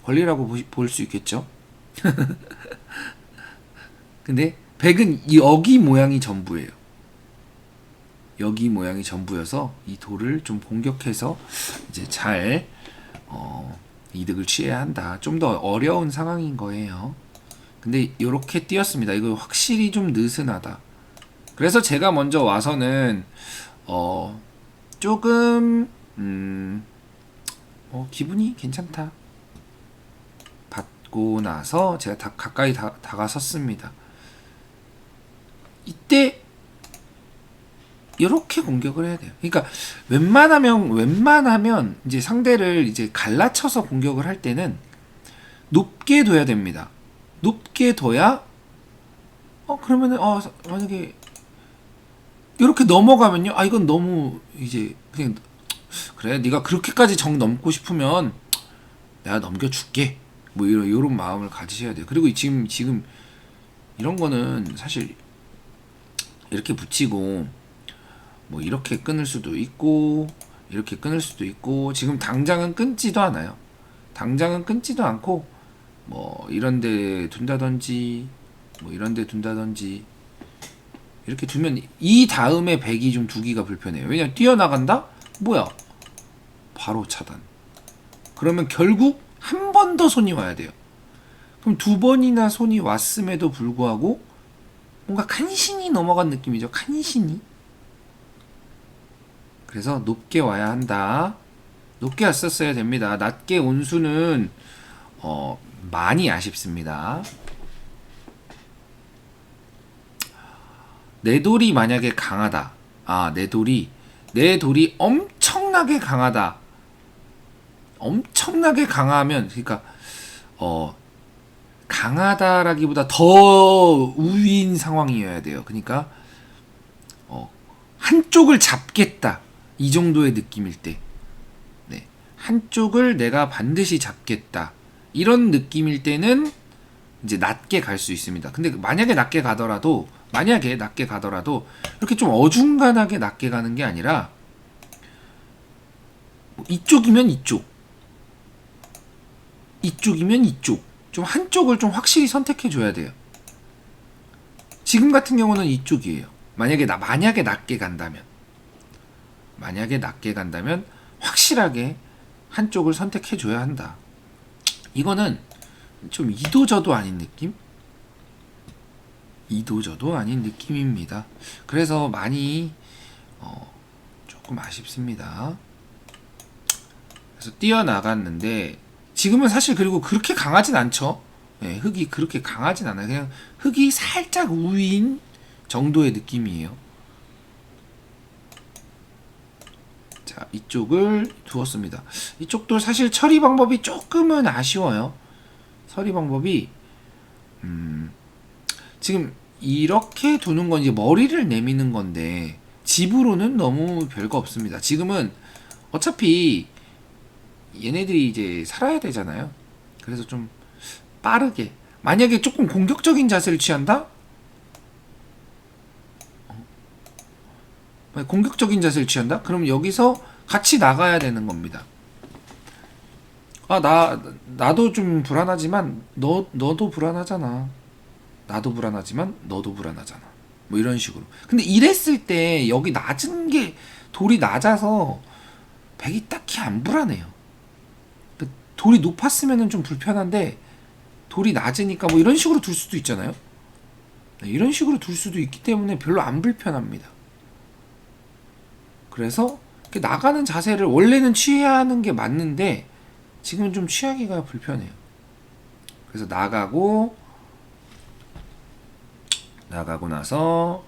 권리라고 볼 수 있겠죠. 근데 백은 여기 모양이 전부예요. 여기 모양이 전부여서 이 돌을 좀 공격해서 이제 잘 이득을 취해야 한다. 좀 더 어려운 상황인 거예요. 근데 이렇게 뛰었습니다. 이거 확실히 좀 느슨하다. 그래서 제가 먼저 와서는 조금 기분이 괜찮다. 받고 나서 제가 가까이 다가섰습니다. 이때 이렇게 공격을 해야 돼요. 그러니까 웬만하면 이제 상대를 이제 갈라쳐서 공격을 할 때는 높게 둬야 됩니다. 높게 둬야 그러면은 만약에 이렇게 넘어가면요. 이건 너무 이제 그냥 그래 네가 그렇게까지 정 넘고 싶으면 내가 넘겨줄게. 뭐 이런 마음을 가지셔야 돼요. 그리고 지금 이런 거는 사실 이렇게 붙이고 뭐 이렇게 끊을 수도 있고 이렇게 끊을 수도 있고 지금 당장은 끊지도 않아요. 당장은 끊지도 않고 뭐 이런데 둔다든지 뭐 이런데 둔다든지 이렇게 두면 이 다음에 백이 좀 두기가 불편해요. 왜냐면 뛰어나간다? 뭐야? 바로 차단. 그러면 결국 한 번 더 손이 와야 돼요. 그럼 2번이나 손이 왔음에도 불구하고 뭔가 간신히 넘어간 느낌이죠. 간신히. 그래서 높게 와야 한다. 높게 왔었어야 됩니다. 낮게 온 수는 많이 아쉽습니다. 내 돌이 만약에 강하다. 내 돌이 엄청나게 강하다. 엄청나게 강하면 그러니까 강하다라기보다 더 우위인 상황이어야 돼요. 그러니까 한쪽을 잡겠다. 이 정도의 느낌일 때. 네. 한쪽을 내가 반드시 잡겠다. 이런 느낌일 때는 이제 낮게 갈 수 있습니다. 근데 만약에 낮게 가더라도 이렇게 좀 어중간하게 낮게 가는 게 아니라 이쪽이면 이쪽이면 이쪽. 좀 한쪽을 좀 확실히 선택해 줘야 돼요. 지금 같은 경우는 이쪽이에요. 만약에 낮게 간다면 확실하게 한쪽을 선택해 줘야 한다. 이거는 좀 이도저도 아닌 느낌입니다. 그래서 많이 조금 아쉽습니다. 그래서 뛰어나갔는데 지금은 사실 그리고 그렇게 강하진 않죠. 예, 흙이 그렇게 강하진 않아요. 그냥 흙이 살짝 우위인 정도의 느낌이에요. 자, 이쪽을 두었습니다. 이쪽도 사실 처리 방법이 조금은 아쉬워요. 처리 방법이 지금 이렇게 두는 건 이제 머리를 내미는 건데 집으로는 너무 별거 없습니다. 지금은 어차피 얘네들이 이제 살아야 되잖아요. 그래서 좀 빠르게, 만약에 조금 공격적인 자세를 취한다? 공격적인 자세를 취한다? 그럼 여기서 같이 나가야 되는 겁니다. 아, 나도 좀 불안하지만 너도 불안하잖아. 나도 불안하지만 너도 불안하잖아. 뭐 이런 식으로. 근데 이랬을 때 여기 낮은 게, 돌이 낮아서 백이 딱히 안 불안해요. 돌이 높았으면 좀 불편한데 돌이 낮으니까 뭐 이런 식으로 둘 수도 있잖아요. 이런 식으로 둘 수도 있기 때문에 별로 안 불편합니다. 그래서 이렇게 나가는 자세를 원래는 취해야 하는 게 맞는데 지금은 좀 취하기가 불편해요. 그래서 나가고 나서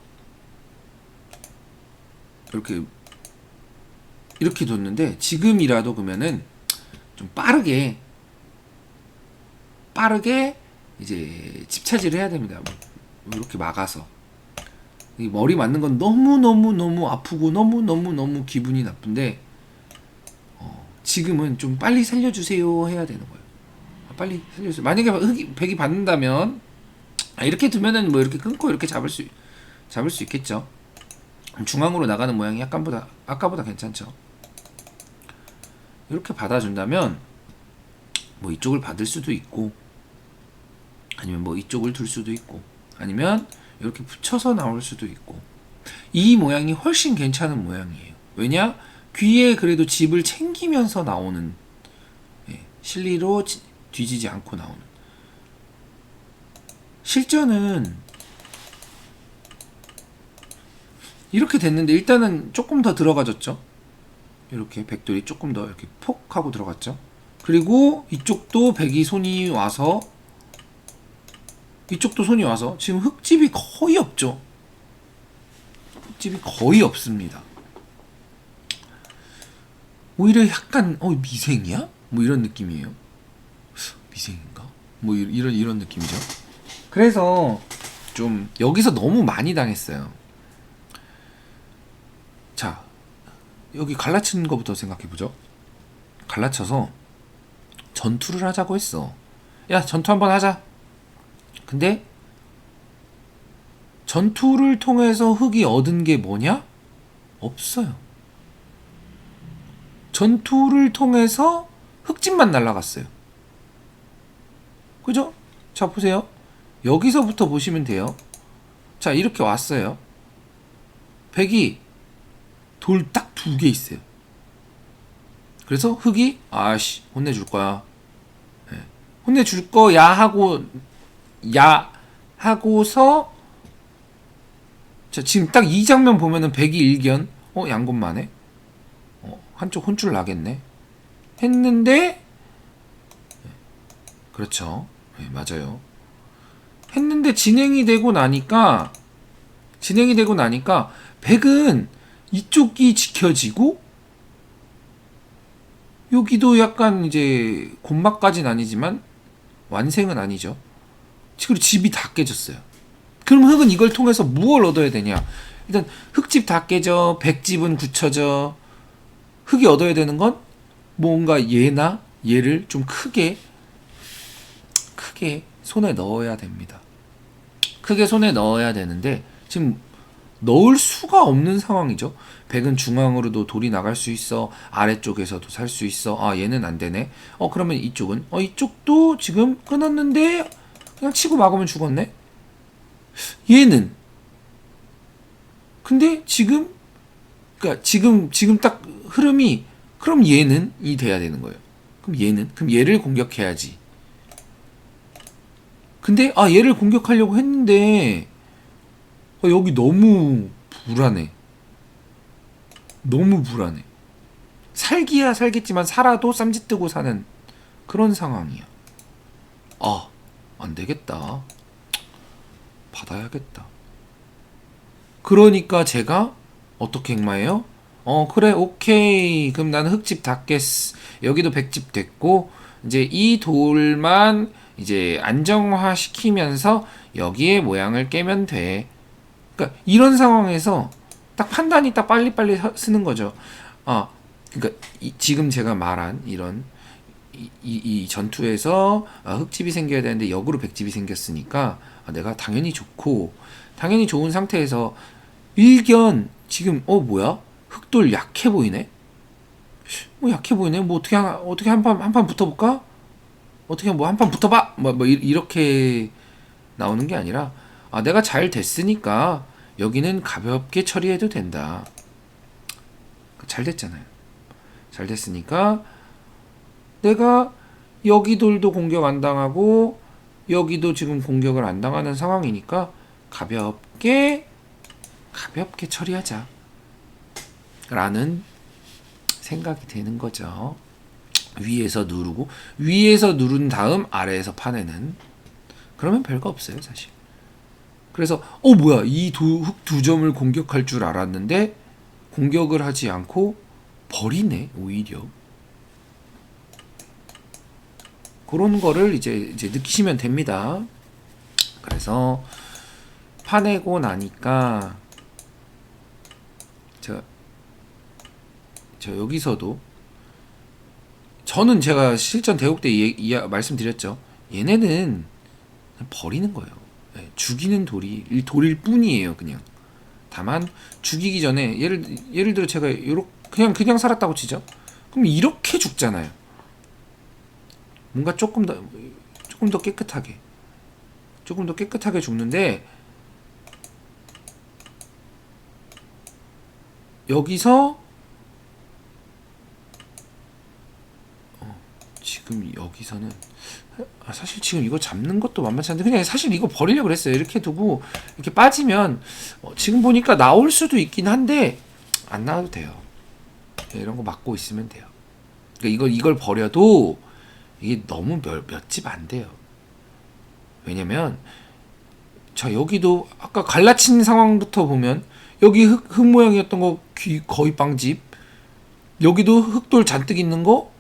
이렇게 뒀는데, 지금이라도 그러면은 좀 빠르게 이제 집차지를 해야 됩니다. 뭐 이렇게 막아서. 이 머리 맞는 건 너무 아프고 너무 기분이 나쁜데 지금은 좀 빨리 살려주세요 해야 되는 거예요. 빨리 살려주세요. 만약에 백이 받는다면 이렇게 두면은 뭐 이렇게 끊고 이렇게 잡을 수 있겠죠. 중앙으로 나가는 모양이 아까보다 괜찮죠. 이렇게 받아준다면 뭐 이쪽을 받을 수도 있고, 아니면 뭐 이쪽을 둘 수도 있고, 아니면 이렇게 붙여서 나올 수도 있고. 이 모양이 훨씬 괜찮은 모양이에요. 왜냐? 귀에 그래도 집을 챙기면서 나오는, 실리로 뒤지지 않고 나오는. 실전은 이렇게 됐는데 일단은 조금 더 들어가졌죠. 이렇게 백돌이 조금 더 이렇게 폭 하고 들어갔죠. 그리고 이쪽도 백이 손이 와서, 이쪽도 손이 와서 지금 흙집이 거의 없죠. 흙집이 거의 없습니다. 오히려 약간 미생이야? 뭐 이런 느낌이에요. 미생인가? 뭐 이런 느낌이죠. 그래서 좀 여기서 너무 많이 당했어요. 자, 여기 갈라치는 것부터 생각해보죠. 갈라쳐서 전투를 하자고 했어. 야, 전투 한번 하자. 근데 전투를 통해서 흙이 얻은 게 뭐냐? 없어요. 전투를 통해서 흙집만 날라갔어요. 그죠? 자, 보세요. 여기서부터 보시면 돼요. 자, 이렇게 왔어요. 백이 돌 딱 2개 있어요. 그래서 흙이 혼내줄 거야. 혼내줄 거야 하고서, 자, 지금 딱 이 장면 보면은 백이 일견, 양곤만해. 한쪽 혼줄 나겠네. 했는데, 그렇죠. 맞아요. 했는데 진행이 되고 나니까 백은 이쪽이 지켜지고, 여기도 약간 이제 곤막까지는 아니지만 완생은 아니죠. 그리고 집이 다 깨졌어요. 그럼 흙은 이걸 통해서 무엇을 얻어야 되냐? 일단 흙집 다 깨져, 백집은 굳혀져. 흙이 얻어야 되는 건 뭔가 얘를 좀 크게 손에 넣어야 됩니다. 크게 손에 넣어야 되는데 지금 넣을 수가 없는 상황이죠. 백은 중앙으로도 돌이 나갈 수 있어. 아래쪽에서도 살 수 있어. 얘는 안 되네. 그러면 이쪽은? 이쪽도 지금 끊었는데 그냥 치고 막으면 죽었네. 얘는? 근데 지금 딱 흐름이, 그럼 얘는 이 돼야 되는 거예요. 그럼 얘를 공격해야지. 근데 얘를 공격하려고 했는데 여기 너무 불안해. 살기야 살겠지만 살아도 쌈짓뜨고 사는 그런 상황이야. 안 되겠다. 받아야겠다. 그러니까 제가 어떻게 행마해요? 그래, 오케이. 그럼 나는 흙집 다 깼어. 여기도 백집 됐고, 이제 이 돌만 이제 안정화 시키면서 여기에 모양을 깨면 돼. 그러니까 이런 상황에서 딱 판단이 딱 빨리빨리 쓰는 거죠. 그러니까 지금 제가 말한 이런 이 전투에서 흙집이 생겨야 되는데 역으로 백집이 생겼으니까 내가 당연히 좋고, 당연히 좋은 상태에서 일견 지금 뭐야? 흑돌 약해 보이네. 약해 보이네. 뭐 어떻게 한 판 붙어볼까? 어떻게 뭐 한 판 붙어봐. 이렇게 나오는 게 아니라 내가 잘 됐으니까 여기는 가볍게 처리해도 된다. 잘 됐잖아요. 잘 됐으니까 내가 여기 돌도 공격 안 당하고 여기도 지금 공격을 안 당하는 상황이니까 가볍게 처리하자 라는 생각이 되는 거죠. 위에서 누른 다음 아래에서 파내는. 그러면 별거 없어요 사실. 그래서 뭐야, 이 흙 두 점을 공격할 줄 알았는데 공격을 하지 않고 버리네 오히려. 그런 거를 이제 느끼시면 됩니다. 그래서 파내고 나니까 저 여기서도 저는 제가 실전 대국 때 말씀드렸죠. 얘네는 그냥 버리는 거예요. 죽이는 돌일 뿐이에요. 그냥. 다만 죽이기 전에 예를 들어 제가 그냥 살았다고 치죠. 그럼 이렇게 죽잖아요. 뭔가 조금 더 깨끗하게 죽는데, 여기서 지금 여기서는 사실 지금 이거 잡는 것도 만만치 않은데 그냥 사실 이거 버리려고 그랬어요. 이렇게 두고 이렇게 빠지면 지금 보니까 나올 수도 있긴 한데 안 나와도 돼요. 이런 거 막고 있으면 돼요. 그러니까 이걸 버려도 이게 너무 몇 집 안 돼요. 왜냐면 자, 여기도 아까 갈라친 상황부터 보면 여기 흙 모양이었던 거 거의 빵집, 여기도 흙돌 잔뜩 있는 거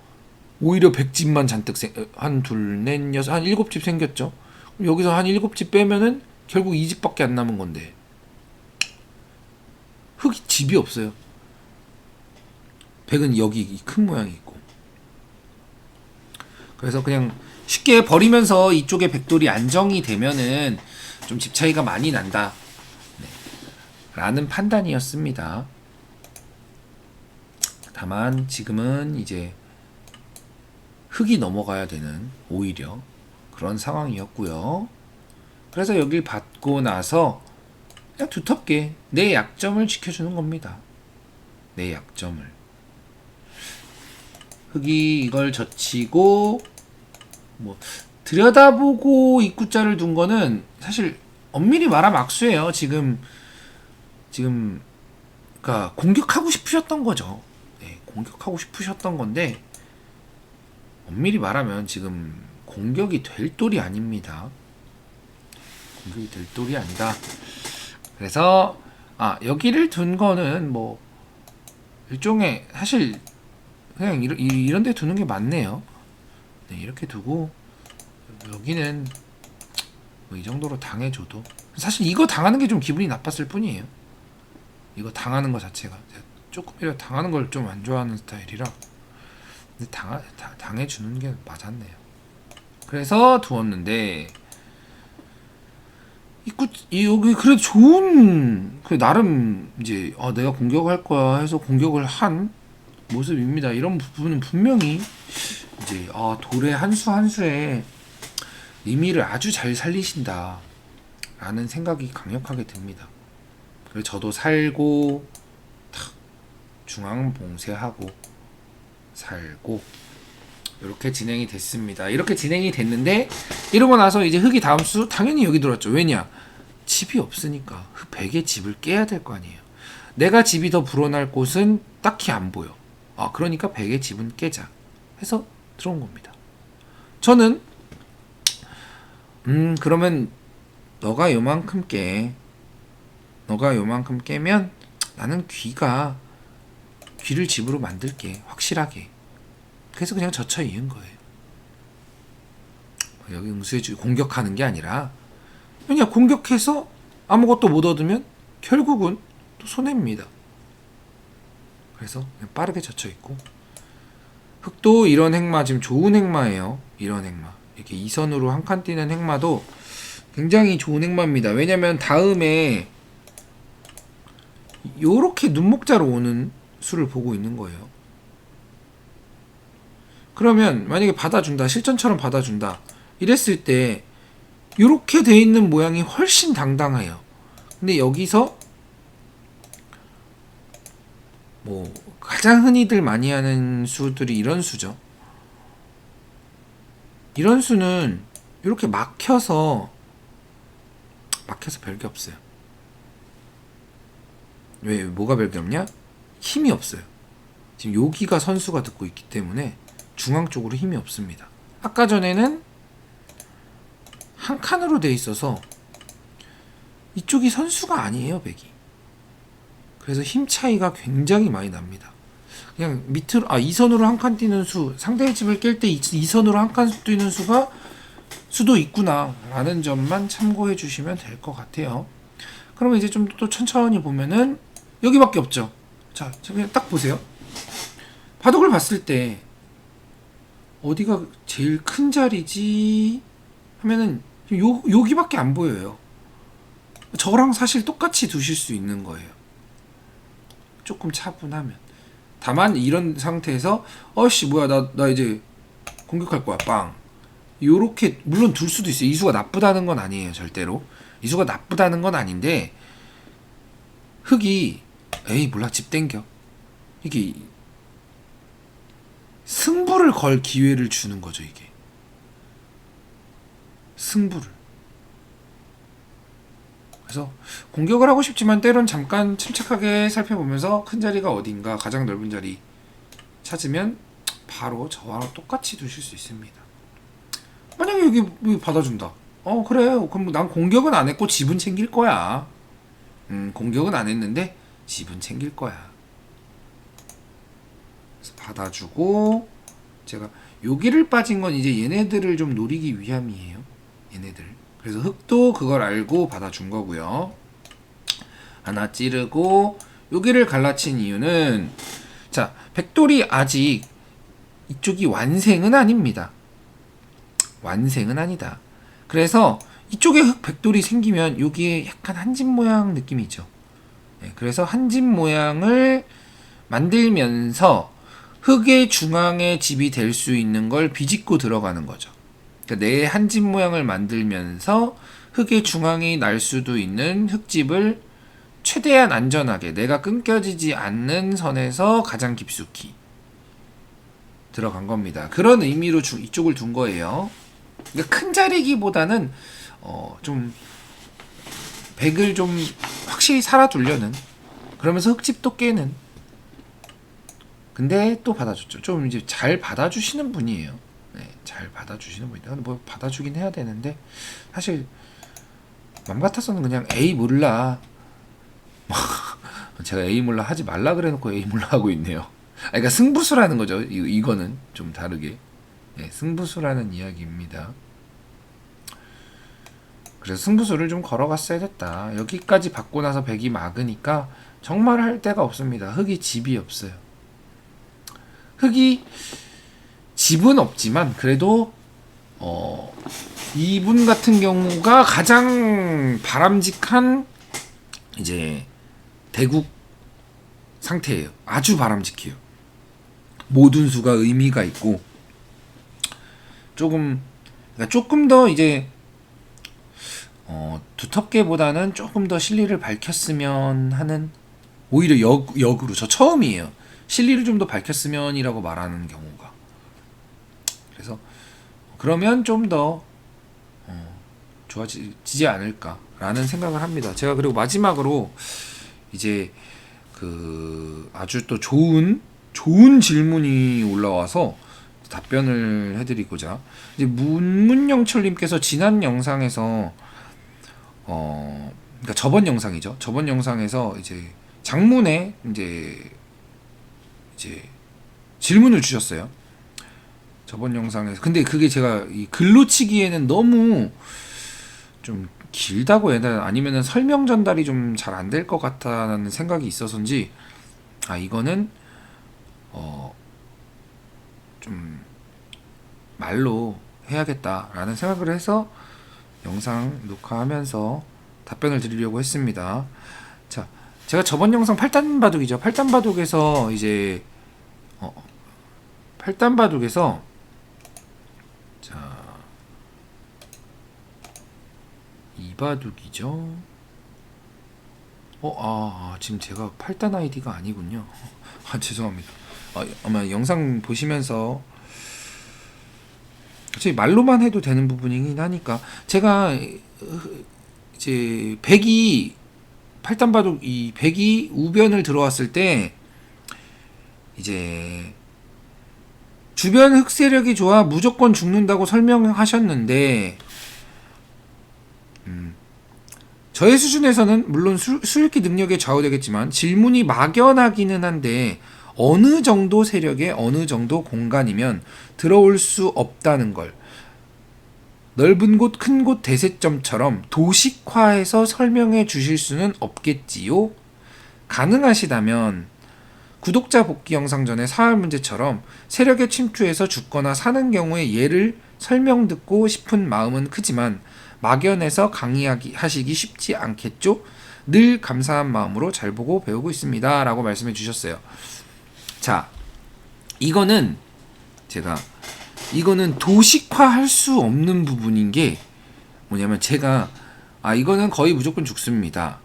오히려 100집만 잔뜩 한 둘, 넷, 여섯, 한 7집 생겼죠. 여기서 한 7집 빼면은 결국 2집밖에 안 남은 건데 흙이 집이 없어요. 100은 여기 큰 모양이 있고. 그래서 그냥 쉽게 버리면서 이쪽에 백돌이 안정이 되면은 좀 집 차이가 많이 난다, 라는 판단이었습니다. 다만 지금은 이제 흙이 넘어가야 되는 오히려 그런 상황이었고요. 그래서 여길 받고 나서 그냥 두텁게 내 약점을 지켜주는 겁니다. 내 약점을. 흙이 이걸 젖히고 들여다보고 입구자를 둔 거는 사실 엄밀히 말하면 악수예요. 지금 그러니까 공격하고 싶으셨던 거죠. 공격하고 싶으셨던 건데 엄밀히 말하면 지금 공격이 될 돌이 아닙니다. 공격이 될 돌이 아니다. 그래서 여기를 둔 거는 일종의 사실 그냥 이런 데 두는 게 맞네요. 이렇게 두고 여기는 이 정도로 당해줘도 사실 이거 당하는 게 좀 기분이 나빴을 뿐이에요. 이거 당하는 거 자체가 조금이라도 당하는 걸 좀 안 좋아하는 스타일이라 근데 당해주는 게 맞았네요. 그래서 두었는데 여기 그래도 좋은 나름 이제 내가 공격할 거야 해서 공격을 한 모습입니다. 이런 부분은 분명히 이제 돌의 한 수 한 수에 의미를 아주 잘 살리신다 라는 생각이 강력하게 듭니다. 그래서 저도 살고 중앙 봉쇄하고 살고 이렇게 진행이 됐습니다. 이렇게 진행이 됐는데 이러고 나서 이제 흙이 다음 수 당연히 여기 들어왔죠. 왜냐? 집이 없으니까 흙100의 집을 깨야 될 거 아니에요. 내가 집이 더 불어날 곳은 딱히 안 보여. 그러니까 100의 집은 깨자 해서 들어온 겁니다. 저는 그러면 너가 요만큼 깨. 너가 요만큼 깨면 나는 귀를 집으로 만들게. 확실하게. 그래서 그냥 젖혀 이은 거예요. 여기 응수해주고 공격하는 게 아니라, 그냥 공격해서 아무것도 못 얻으면 결국은 또 손해입니다. 그래서 그냥 빠르게 젖혀 있고, 흑도 이런 행마 지금 좋은 행마예요. 이런 행마 이렇게 2선으로 한 칸 뛰는 행마도 굉장히 좋은 행마입니다. 왜냐면 다음에 요렇게 눈목자로 오는 수를 보고 있는 거예요. 그러면 만약에 받아준다, 실전처럼 받아준다 이랬을 때 요렇게 돼 있는 모양이 훨씬 당당해요. 근데 여기서 뭐 가장 흔히들 많이 하는 수들이 이런 수죠. 이런 수는 이렇게 막혀서 별게 없어요. 왜 뭐가 별게 없냐? 힘이 없어요. 지금 여기가 선수가 듣고 있기 때문에 중앙 쪽으로 힘이 없습니다. 아까 전에는 한 칸으로 돼 있어서 이쪽이 선수가 아니에요, 백이. 그래서 힘 차이가 굉장히 많이 납니다. 그냥 밑으로 2선으로 한 칸 뛰는 수, 상대의 집을 깰 때 2선으로 한 칸 뛰는 수도 있구나 라는 점만 참고해 주시면 될 것 같아요. 그러면 이제 좀 또 천천히 보면은 여기밖에 없죠. 자, 그냥 딱 보세요. 바둑을 봤을 때 어디가 제일 큰 자리지 하면은 여기밖에 안 보여요. 저랑 사실 똑같이 두실 수 있는 거예요. 조금 차분하면. 다만 이런 상태에서 어씨 뭐야 나 이제 공격할 거야 빵 요렇게 물론 둘 수도 있어요. 이수가 나쁘다는 건 아니에요. 절대로 이수가 나쁘다는 건 아닌데 흑이 에이 몰라 집 땡겨 이게 승부를 걸 기회를 주는 거죠. 이게 승부를. 그래서 공격을 하고 싶지만 때론 잠깐 침착하게 살펴보면서 큰 자리가 어딘가 가장 넓은 자리 찾으면 바로 저와 똑같이 두실 수 있습니다. 만약에 여기 받아준다. 그래 그럼 난 공격은 안 했고 집은 챙길 거야. 공격은 안 했는데 집은 챙길 거야. 그래서 받아주고 제가 여기를 빠진 건 이제 얘네들을 좀 노리기 위함이에요. 얘네들. 그래서 흑도 그걸 알고 받아준 거고요. 하나 찌르고 여기를 갈라친 이유는 자 백돌이 아직 이쪽이 완생은 아닙니다. 완생은 아니다. 그래서 이쪽에 흑 백돌이 생기면 여기에 약간 한집 모양 느낌이 있죠. 네, 그래서 한집 모양을 만들면서 흑의 중앙에 집이 될 수 있는 걸 비집고 들어가는 거죠. 그러니까 내 한집 모양을 만들면서 흑의 중앙이 날 수도 있는 흑집을 최대한 안전하게 내가 끊겨지지 않는 선에서 가장 깊숙이 들어간 겁니다. 그런 의미로 이쪽을 둔 거예요. 그러니까 큰 자리기보다는 좀 백을 좀 확실히 살아두려는 그러면서 흑집도 깨는 근데 또 받아줬죠. 좀 이제 잘 받아주시는 분이에요. 네, 잘 받아주시는 분이다. 근데 뭐 받아주긴 해야 되는데 사실 맘 같아서는 그냥 에이 몰라 제가 에이 몰라 하지 말라 그래놓고 에이 몰라 하고 있네요. 그러니까 승부수라는 거죠. 이거는 좀 다르게 네, 승부수라는 이야기입니다. 그래서 승부수를 좀 걸어갔어야 됐다. 여기까지 받고 나서 백이 막으니까 정말 할 데가 없습니다. 흑이 집이 없어요. 흑이 집은 없지만 그래도 이분 같은 경우가 가장 바람직한 이제 대국 상태예요. 아주 바람직해요. 모든 수가 의미가 있고 조금 더 이제 두텁게보다는 조금 더 실리를 밝혔으면 하는 오히려 역으로 저 처음이에요. 실리를 좀 더 밝혔으면이라고 말하는 경우가. 그래서 그러면 좀 더 좋아지지 않을까라는 생각을 합니다. 제가 그리고 마지막으로 이제 그 아주 또 좋은 질문이 올라와서 답변을 해드리고자 이제 문문영철님께서 지난 영상에서 그러니까 저번 영상이죠. 저번 영상에서 이제 장문에 이제 질문을 주셨어요. 저번 영상에서. 근데 그게 제가 이 글로 치기에는 너무 좀 길다고 해야 되나, 아니면은 설명 전달이 좀 잘 안 될 것 같다는 생각이 있어서인지, 이거는 좀 말로 해야겠다라는 생각을 해서 영상 녹화하면서 답변을 드리려고 했습니다. 자, 제가 저번 영상 8단 바둑이죠. 8단 바둑에서 이제 8단 바둑에서 자, 이 바둑이죠. 지금 제가 8단 아이디가 아니군요. 죄송합니다. 아마 영상 보시면서 솔직히 말로만 해도 되는 부분이긴 하니까, 제가 이제 100이 8단 바둑 이 100이 우변을 들어왔을 때 이제 주변 흑 세력이 좋아 무조건 죽는다고 설명하셨는데, 저의 수준에서는 물론 수읽기 능력에 좌우되겠지만 질문이 막연하기는 한데, 어느 정도 세력에 어느 정도 공간이면 들어올 수 없다는 걸 넓은 곳, 큰 곳 대세점처럼 도식화해서 설명해 주실 수는 없겠지요? 가능하시다면 구독자 복귀 영상 전에 사활 문제처럼 세력에 침투해서 죽거나 사는 경우의 예를 설명 듣고 싶은 마음은 크지만 막연해서 강의하시기 쉽지 않겠죠? 늘 감사한 마음으로 잘 보고 배우고 있습니다. 라고 말씀해 주셨어요. 자, 이거는 도식화할 수 없는 부분인 게 뭐냐면, 제가 이거는 거의 무조건 죽습니다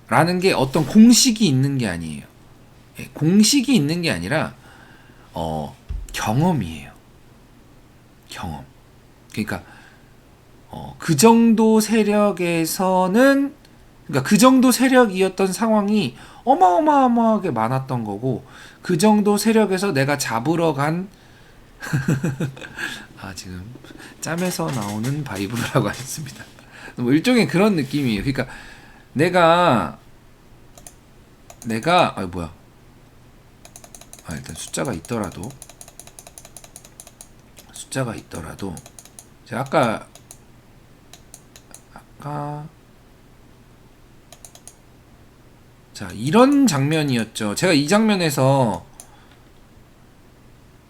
라는 게 어떤 공식이 있는 게 아니에요. 공식이 있는 게 아니라 경험이에요. 경험. 그러니까 그 정도 세력에서는, 그러니까 그 정도 세력이었던 상황이 어마어마하게 많았던 거고, 그 정도 세력에서 내가 잡으러 간 지금 짬에서 나오는 바이브라고 하셨습니다. 뭐 일종의 그런 느낌이에요. 그러니까 내가 뭐야, 일단 숫자가 있더라도 제가 아까 자, 이런 장면이었죠. 제가 이 장면에서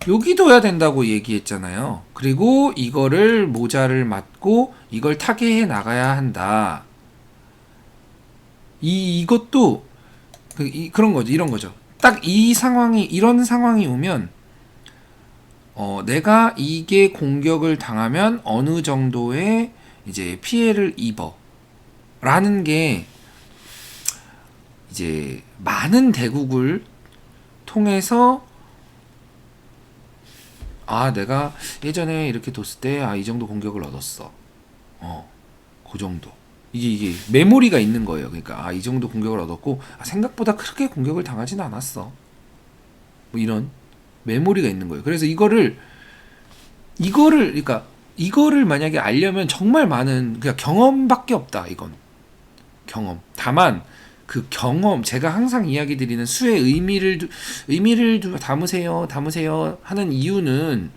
여기 둬야 된다고 얘기했잖아요. 그리고 이거를 모자를 맞고 이걸 타개해 나가야 한다. 이것도 그런 거죠. 이런 거죠. 딱 이런 상황이 오면 내가 이게 공격을 당하면 어느 정도의 이제 피해를 입어 라는 게 이제 많은 대국을 통해서 내가 예전에 이렇게 뒀을 때 이 정도 공격을 얻었어. 그 정도. 이게 메모리가 있는 거예요. 그러니까 이 정도 공격을 얻었고 생각보다 크게 공격을 당하지는 않았어. 뭐 이런 메모리가 있는 거예요. 그래서 이거를 만약에 알려면 정말 많은 그냥 경험밖에 없다. 이건 경험. 다만 그 경험, 제가 항상 이야기 드리는 수의 의미를 담으세요 하는 이유는,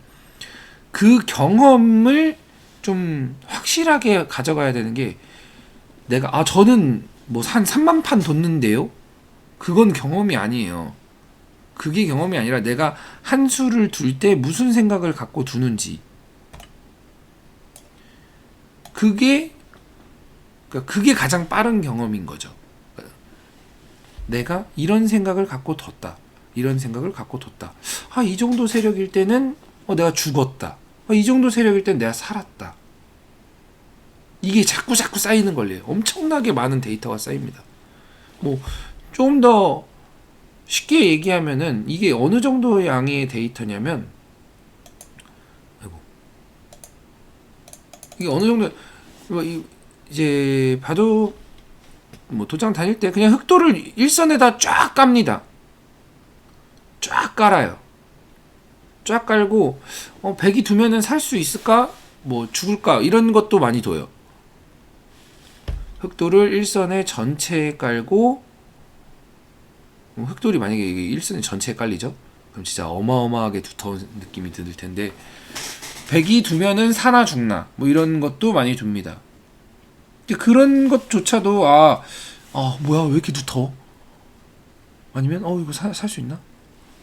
그 경험을 좀 확실하게 가져가야 되는 게, 내가 저는 뭐 한 3만 판 뒀는데요, 그건 경험이 아니에요. 그게 경험이 아니라 내가 한 수를 둘 때 무슨 생각을 갖고 두는지, 그게 가장 빠른 경험인 거죠. 내가 이런 생각을 갖고 뒀다. 이 정도 세력일 때는 내가 죽었다. 이 정도 세력일 때는 내가 살았다. 이게 자꾸 쌓이는 걸요. 엄청나게 많은 데이터가 쌓입니다. 뭐 좀 더 쉽게 얘기하면은, 이게 어느 정도의 양의 데이터냐면, 이게 어느 정도, 이제 바둑 도장 다닐 때 그냥 흑도를 일선에다 쫙 깝니다. 쫙 깔아요. 쫙 깔고 백이 두면은 살 수 있을까? 뭐 죽을까? 이런 것도 많이 둬요. 흑돌을 일선에 전체에 깔고 흑돌이 만약에 이게 일선에 전체에 깔리죠? 그럼 진짜 어마어마하게 두터운 느낌이 들 텐데 백이 두면은 사나 죽나 뭐 이런 것도 많이 둡니다. 근데 그런 것조차도 뭐야 왜 이렇게 두터? 아니면 이거 살 수 있나?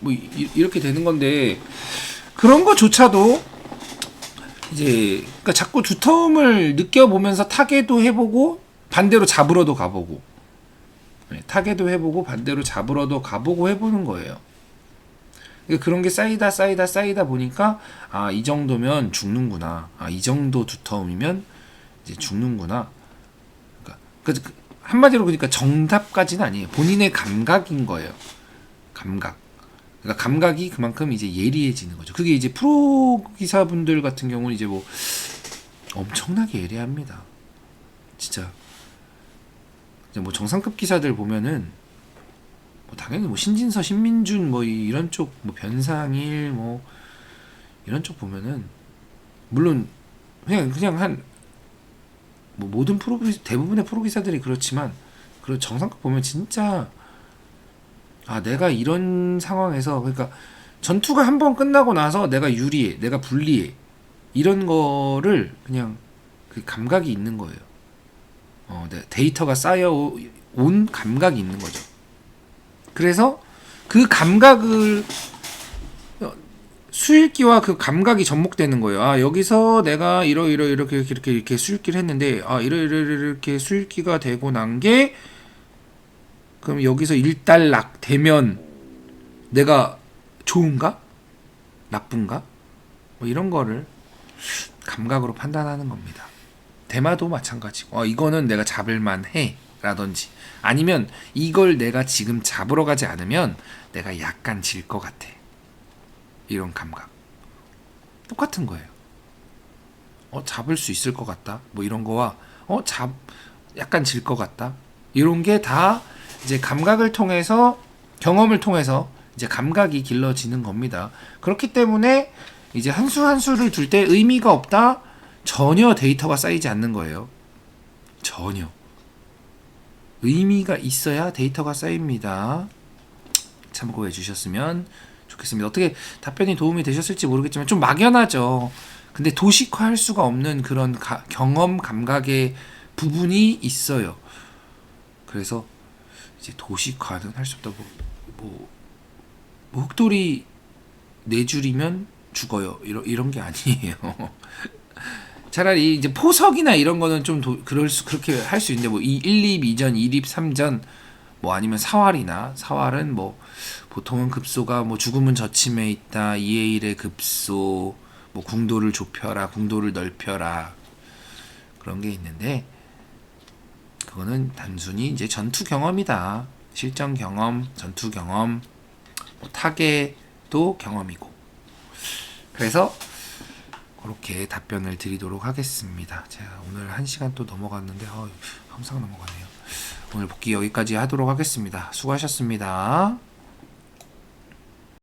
뭐 이렇게 되는 건데 그런 것조차도 이제 그러니까 자꾸 두터움을 느껴보면서 타개도 해보고 반대로 잡으러도 가보고 타개도 해보고 반대로 잡으러도 가보고 해보는 거예요. 그러니까 그런 게 쌓이다 보니까 이 정도면 죽는구나. 이 정도 두터움이면 이제 죽는구나. 그러니까 한마디로 그러니까 정답까지는 아니에요. 본인의 감각인 거예요. 감각. 그러니까 감각이 그만큼 이제 예리해지는 거죠. 그게 이제 프로 기사분들 같은 경우는 이제 뭐 엄청나게 예리합니다. 진짜. 이제 뭐 정상급 기사들 보면은 뭐 당연히 뭐 신진서, 신민준 뭐 이런 쪽, 뭐 변상일 뭐 이런 쪽 보면은 물론 그냥 한 뭐 모든 대부분의 프로 기사들이 그렇지만 그 정상급 보면 진짜 내가 이런 상황에서 그러니까 전투가 한 번 끝나고 나서 내가 유리해, 내가 불리해 이런 거를 그냥 그 감각이 있는 거예요. 데이터가 쌓여 온 감각이 있는 거죠. 그래서 그 감각을 수읽기와 그 감각이 접목되는 거예요. 여기서 내가 이렇게 수읽기를 했는데 이렇게 수읽기가 되고 난 게 그럼 여기서 일단락 되면 내가 좋은가? 나쁜가? 뭐 이런 거를 감각으로 판단하는 겁니다. 대마도 마찬가지고 이거는 내가 잡을만 해 라든지 아니면 이걸 내가 지금 잡으러 가지 않으면 내가 약간 질 것 같아. 이런 감각 똑같은 거예요. 잡을 수 있을 것 같다 뭐 이런 거와 약간 질 것 같다 이런 게 다 이제 감각을 통해서 경험을 통해서 이제 감각이 길러지는 겁니다. 그렇기 때문에 이제 한 수 한 수를 둘 때 의미가 없다 전혀 데이터가 쌓이지 않는 거예요. 전혀 의미가 있어야 데이터가 쌓입니다. 참고해 주셨으면 좋겠습니다. 어떻게 답변이 도움이 되셨을지 모르겠지만 좀 막연하죠. 근데 도식화할 수가 없는 그런 경험 감각의 부분이 있어요. 그래서 이제 도식화는 할 수 없다. 뭐 흑돌이 4줄이면 죽어요. 이런 게 아니에요. 차라리 이제 포석이나 이런 거는 좀 그렇게 할 수 있는데 뭐 1, 2, 2전, 1입, 3전 뭐 아니면 사활은 뭐 보통은 급소가 뭐 죽음은 저침에 있다 2의 1의 급소 뭐 궁도를 좁혀라 궁도를 넓혀라 그런 게 있는데 그거는 단순히 이제 전투 경험이다. 실전 경험, 전투 경험, 뭐 타개도 경험이고. 그래서 그렇게 답변을 드리도록 하겠습니다. 제가 오늘 1시간 또 넘어갔는데 항상 넘어가네요. 오늘 복귀 여기까지 하도록 하겠습니다. 수고하셨습니다.